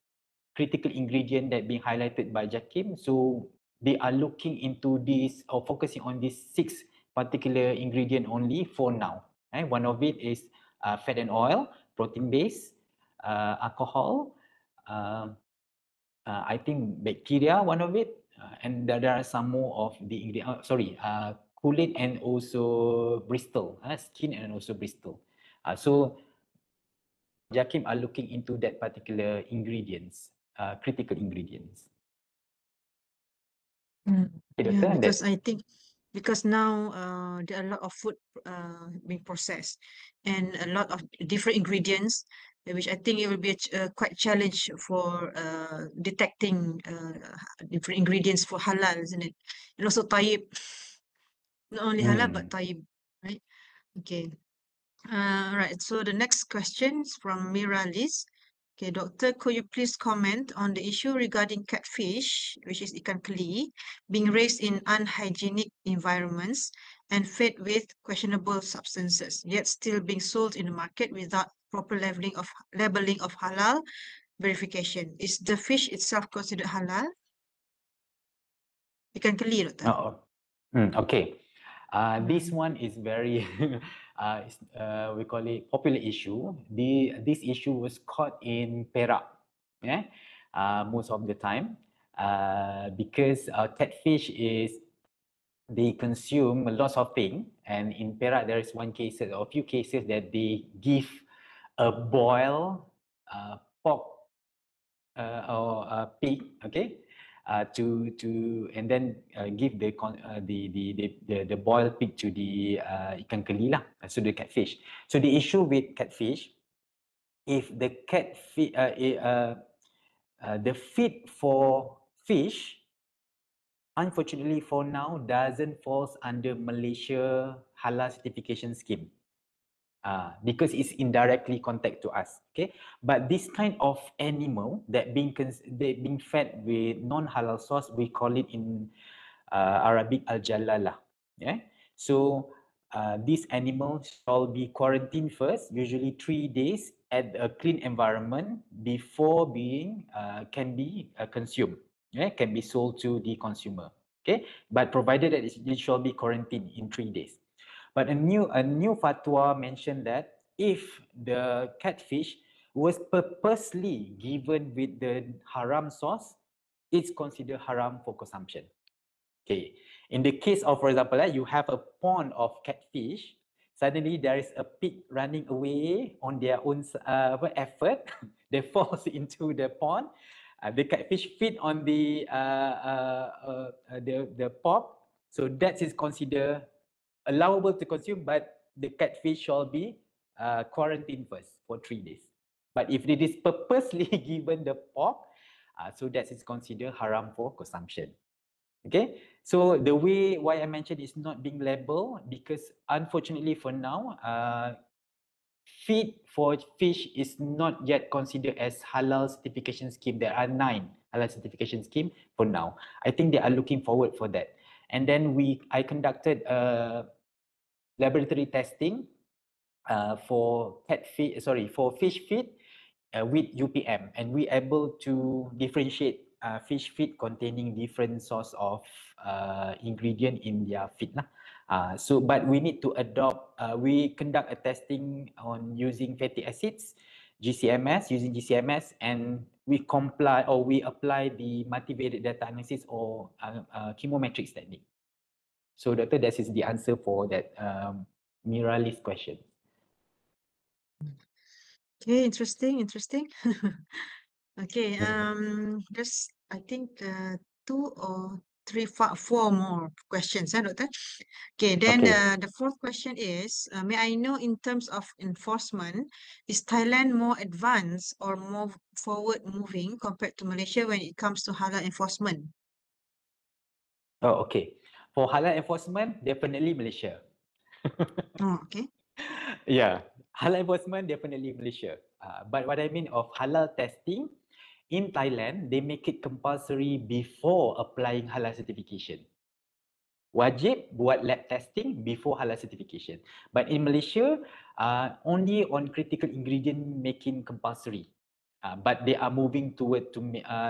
critical ingredient that being highlighted by JAKIM. So they are looking into this or focusing on these 6 particular ingredient only for now. One of it is fat and oil, protein base, alcohol, I think bacteria, one of it, and there are some more of the ingredient. Kulit and also Bristol, skin and also Bristol. So JAKIM are looking into that particular ingredients, critical ingredients. Okay,
Yeah,
Doctor,
because I think now there are a lot of food being processed and a lot of different ingredients, which I think it will be quite challenge for detecting different ingredients for halal, isn't it? And also tayyib, not only halal but tayyib, right? Okay. Right. So the next question is from Mira Liz. Okay, doctor, could you please comment on the issue regarding catfish, which is ikan keli, being raised in unhygienic environments and fed with questionable substances, yet still being sold in the market without proper labeling of halal verification? Is the fish itself considered halal? Ikan keli, doctor.
Okay. This one is very, we call it popular issue. This issue was caught in Perak, yeah, most of the time, because catfish they consume lots of things, and in Perak there is one case or a few cases that they give a boiled pork or pig, okay, and then give the boiled pig to the ikan keli lah, so the catfish. So the issue with catfish, if the catfish, the feed for fish, unfortunately for now doesn't falls under Malaysia halal certification scheme. Because it's indirectly contact to us, okay. But this kind of animal that being fed with non-halal source, we call it in Arabic al-jalalah, yeah. So this animal shall be quarantined first, usually 3 days at a clean environment before being can be consumed, yeah, can be sold to the consumer, okay. But provided that it shall be quarantined in 3 days. But a new fatwa mentioned that if the catfish was purposely given with the haram sauce, it's considered haram for consumption. Okay. In the case of, for example, you have a pond of catfish, suddenly there is a pig running away on their own effort, they falls into the pond, the catfish feed on the pop, so that is considered allowable to consume, but the catfish shall be quarantined first for 3 days. But if it is purposely given the pork, so that is considered haram for consumption. Okay, so the way why I mentioned is not being labeled, because unfortunately for now, feed for fish is not yet considered as halal certification scheme. There are 9 halal certification scheme for now. I think they are looking forward for that. And then I conducted laboratory testing for fish feed with UPM, and we able to differentiate fish feed containing different source of ingredient in their feed lah. So but we need to adopt, we conduct a testing on using fatty acids, using GCMS, and we apply the multivariate data analysis or chemometrics technique. So doctor, that is the answer for that Mirali's question.
Okay, interesting. Okay, there's I think 2 or 3, 4 more questions, doctor. Okay, then the fourth question is, may I know in terms of enforcement, is Thailand more advanced or more forward moving compared to Malaysia when it comes to halal enforcement?
Oh, okay. For halal enforcement, definitely Malaysia.
Oh, okay.
Yeah, halal enforcement, definitely Malaysia. But what I mean of halal testing, in Thailand, they make it compulsory before applying halal certification. Wajib buat lab testing before halal certification. But in Malaysia, only on critical ingredient making compulsory. But they are moving toward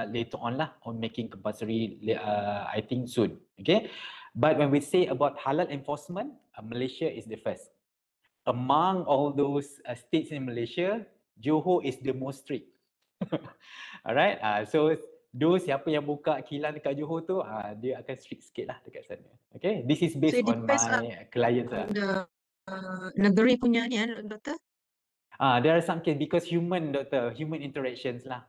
later on lah, on making compulsory, I think soon. Okay. But when we say about halal enforcement, Malaysia is the first. Among all those states in Malaysia, Johor is the most strict. All right. So those siapa yang buka kilang dekat Johor tu, dia akan strict sikit lah dekat sana. Okay, this is
So
based
it
on
depends
my clients
on
lah.
the negeri punya ni, doktor.
There are some case because human, doctor, human interactions lah.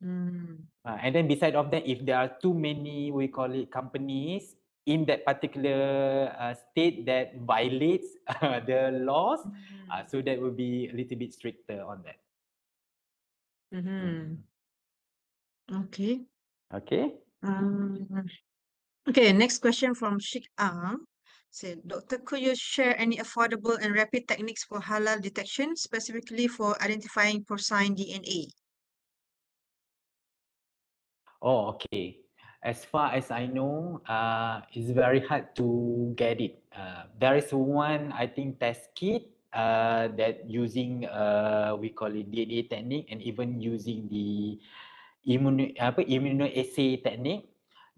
And then beside of that, if there are too many, we call it companies in that particular state that violates the laws, so that will be a little bit stricter on that.
Okay.
Okay.
Okay, next question from Sheikh Ang. Said, Doctor, could you share any affordable and rapid techniques for halal detection, specifically for identifying porcine DNA?
Oh, okay. As far as I know, it's very hard to get it. There is one, I think, test kit that using we call it DNA technique, and even using the immunoassay technique.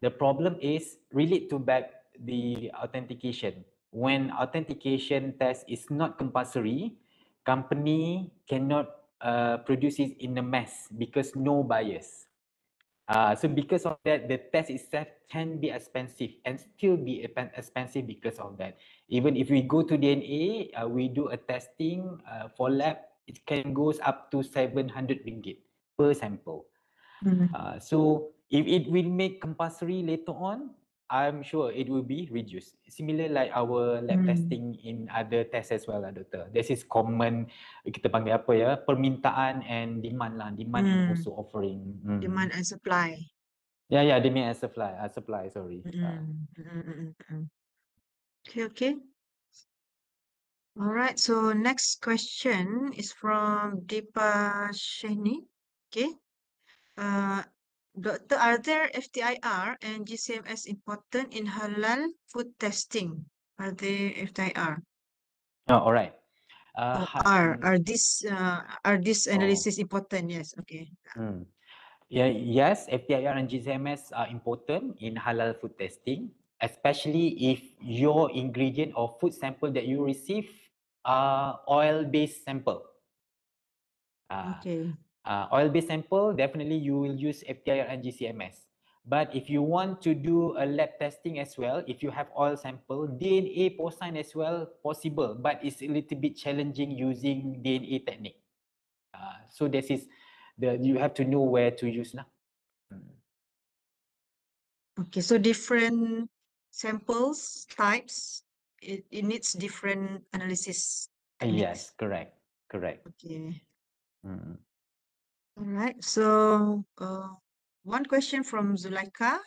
The problem is relate to back the authentication. When authentication test is not compulsory, company cannot produce it in a mass because no bias. So because of that, the test itself can be expensive and still be expensive because of that. Even if we go to DNA, we do a testing for lab, it can goes up to 700 ringgit per sample. So if it will make compulsory later on, I'm sure it will be reduced. Similar like our lab testing in other tests as well, doctor. This is common, kita panggil apa ya, permintaan and demand lah. Demand and also offering.
Demand and supply.
Yeah, demand and supply, sorry.
Okay. All right, so next question is from Deepa Sheni. Okay. Doctor, are there FTIR and GCMS important in halal food testing? Are they FTIR?
Oh, all right.
Are these analysis important? Yes, okay.
Yeah, yes, FTIR and GCMS are important in halal food testing, especially if your ingredient or food sample that you receive are oil-based sample.
Okay.
Oil-based sample, definitely you will use FTIR and GCMS. But if you want to do a lab testing as well, if you have oil sample, DNA porcine as well possible, but it's a little bit challenging using DNA technique. So this is you have to know where to use now.
Okay, so different samples types, it needs different analysis techniques.
Yes, correct.
Okay. All right. So one question from Zulaika.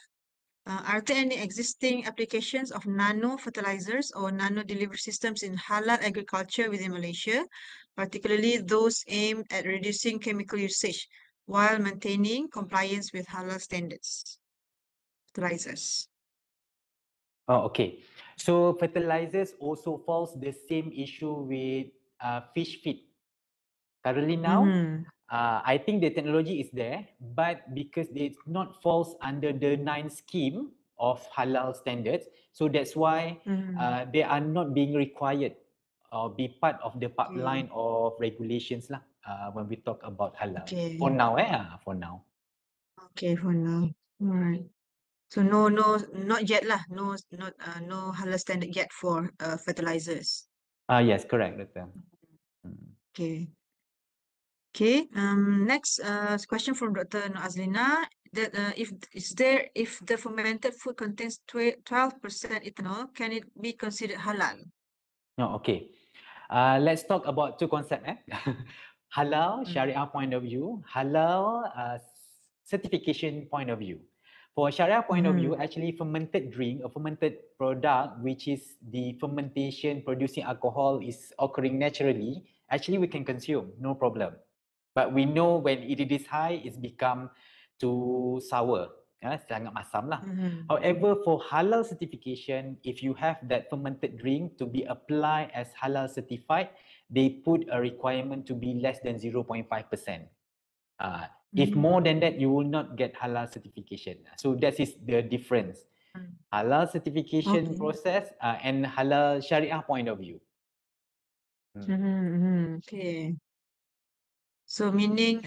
Are there any existing applications of nano fertilizers or nano delivery systems in halal agriculture within Malaysia, particularly those aimed at reducing chemical usage while maintaining compliance with halal standards? Fertilizers.
Oh, okay. So fertilizers also falls the same issue with fish feed. Currently now, I think the technology is there, but because it's not falls under the 9 scheme of halal standards, so that's why they are not being required or be part of the pipeline of regulations lah. When we talk about halal.
Okay.
For now, for now.
Okay, for now. All right. So no, not yet lah. No halal standard yet for fertilizers.
Yes, correct, doctor.
Okay. Okay. Next question from Dr. Azlina. That if the fermented food contains 12% ethanol, can it be considered halal?
No, okay. Let's talk about two concepts. Halal Sharia point of view, halal certification point of view. For Sharia point of view, actually fermented drink, a fermented product, which is the fermentation producing alcohol is occurring naturally, actually we can consume, no problem. But we know when it is high, it's become too sour. Sangat masam lah. However, for halal certification, if you have that fermented drink to be applied as halal certified, they put a requirement to be less than 0.5%. If more than that, you will not get halal certification. So that is the difference. Halal certification process and halal Sharia point of view.
Okay. So meaning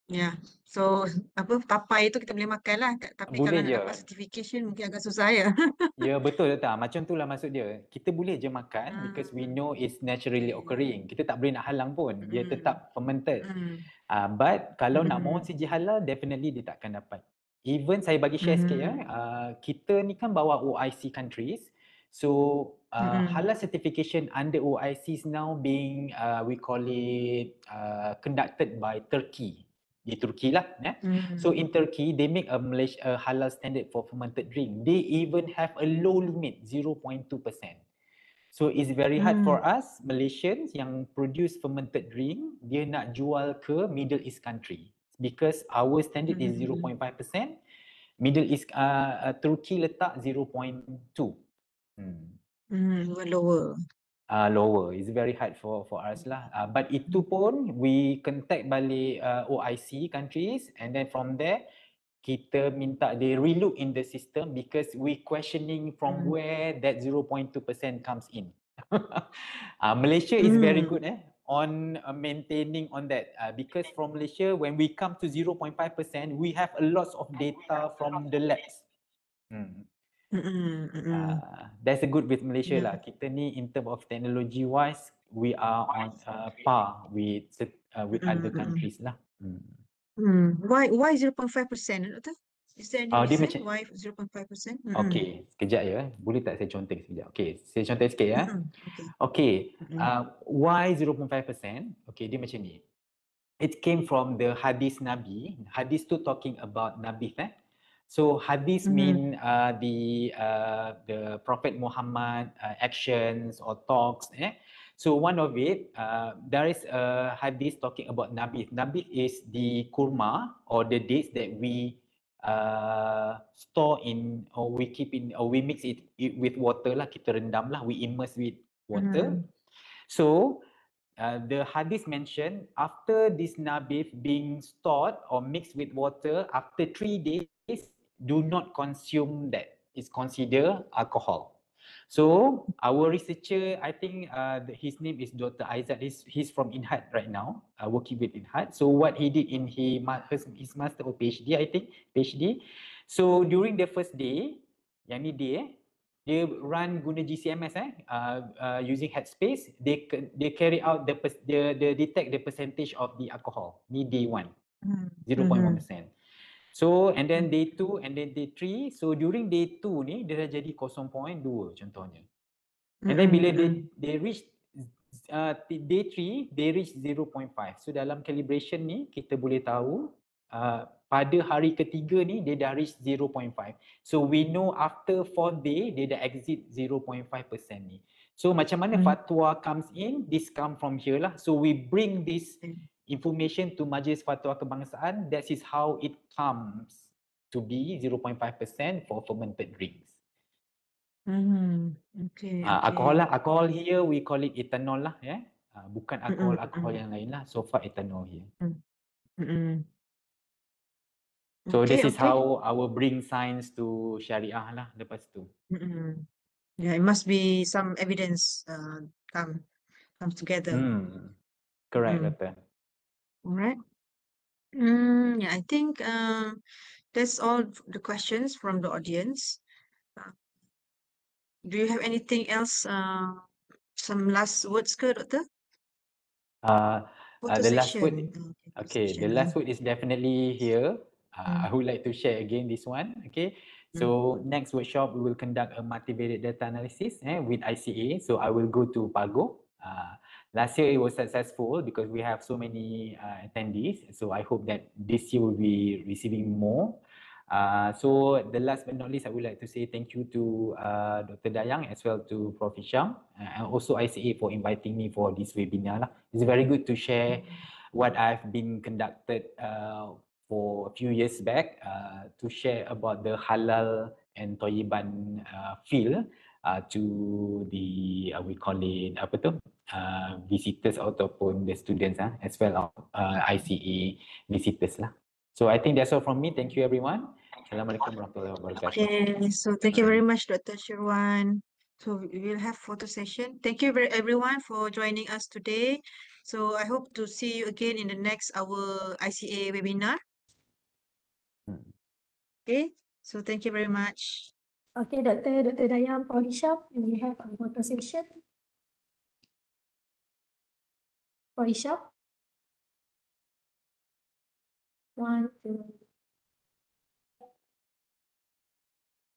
Ya, so apa tapai itu kita boleh makan lah, tapi kalau
Boleh
nak
je.
dapat certification mungkin agak susah ya.
Ya betul tak? Macam tu lah maksud dia. Kita boleh je makan because we know it's naturally
Okay.
occurring. Kita tak boleh nak halang pun. Dia tetap fermented.
Mm.
But kalau nak
Mm.
mohon CJ halal, definitely dia tak akan dapat. Even saya bagi share sikit ya. Kita ni kan bawa OIC countries. So halal certification under OIC is now being we call it conducted by Turkey. Di Turki lah. So in Turkey, they make a halal standard for fermented drink. They even have a low limit, 0.2%. So it's very hard for us Malaysians yang produce fermented drink, dia nak jual ke Middle East country because our standard is 0.5%. Middle East Turkey letak 0.2.
Lower.
Lower. It's very hard for us lah. But itu pun we contact balik OIC countries and then from there kita minta they relook in the system because we questioning from where that 0.2% comes in. Malaysia is very good on maintaining on that because from Malaysia when we come to 0.5% we have a lot of data from the labs. That's a good with Malaysia lah. Kita ni in term of technology wise we are on par with other countries lah.
Why 0.5%? Is there any
Dia
reason
macam
why 0.5%?
okey, sekejap ya. Boleh tak saya contoh sekejap? Okey, saya contoh sikit ya. Okey, why 0.5%? Okey, dia macam ni. It came from the hadis Nabi. Hadis tu talking about Nabi So hadis mean the Prophet Muhammad actions or talks. So one of it, there is a hadis talking about Nabi. Nabi is the kurma or the dates that we store in or we keep in or we mix it with water lah. Kita rendam lah. We immerse with water. So the hadith mentioned after this nabif being stored or mixed with water, after 3 days, do not consume that. It's considered alcohol. So our researcher, I think his name is Dr. Aizat. He's from INHAD right now, working with INHAD. So what he did in his master or PhD, I think, PhD. So during the first day, yang ni dia run guna GCMS using Headspace, they carry out the detect the percentage of the alcohol. Ni day 1, 0.1%. So and then day 2 and then day 3. So during day 2 ni dia dah jadi 0.2 contohnya. And then bila they reach day 3, they reach 0.5. So dalam calibration ni kita boleh tahu pada hari ketiga ni dia dah reach 0.5. So we know after 4th day dia dah exit 0.5% ni. So macam mana fatwa comes in, this come from here lah. So we bring this information to Majlis Fatwa Kebangsaan. That is how it comes to be 0.5% for fermented drinks.
Okay.
Alcohol here we call it ethanol lah bukan alcohol yang lain lah. So far ethanol here. So this is how our bring science to Syariah lah lepas tu.
Yeah, it must be some evidence comes together.
Correct, betul.
Alright. Yeah, I think that's all the questions from the audience. Do you have anything else? Some last words, Doctor?
The last word, the last word is definitely here. I would like to share again this one. Okay, so next workshop we will conduct a multivariate data analysis with ICA. So I will go to Pago. Last year it was successful because we have so many attendees. So I hope that this year we'll be receiving more. So the last but not least, I would like to say thank you to Dr. Dayang as well to Prof. Hisham and also ICA for inviting me for this webinar. It's very good to share what I've been conducted for a few years back to share about the halal and Thayyiban field to the we call it visitors ataupun the students as well ICA visitors lah. So I think that's all from me. Thank you everyone. Assalamualaikum warahmatullahi wabarakatuh.
Okay, so thank you very much, Dr. Shirwan. So we will have photo session. Thank you everyone for joining us today. So I hope to see you again in the next our ICA webinar.
Hmm.
Okay. So thank you very much.
Okay, Dr. Dayang, for Hisham, we have a photo session. For Hisham. 1, 2,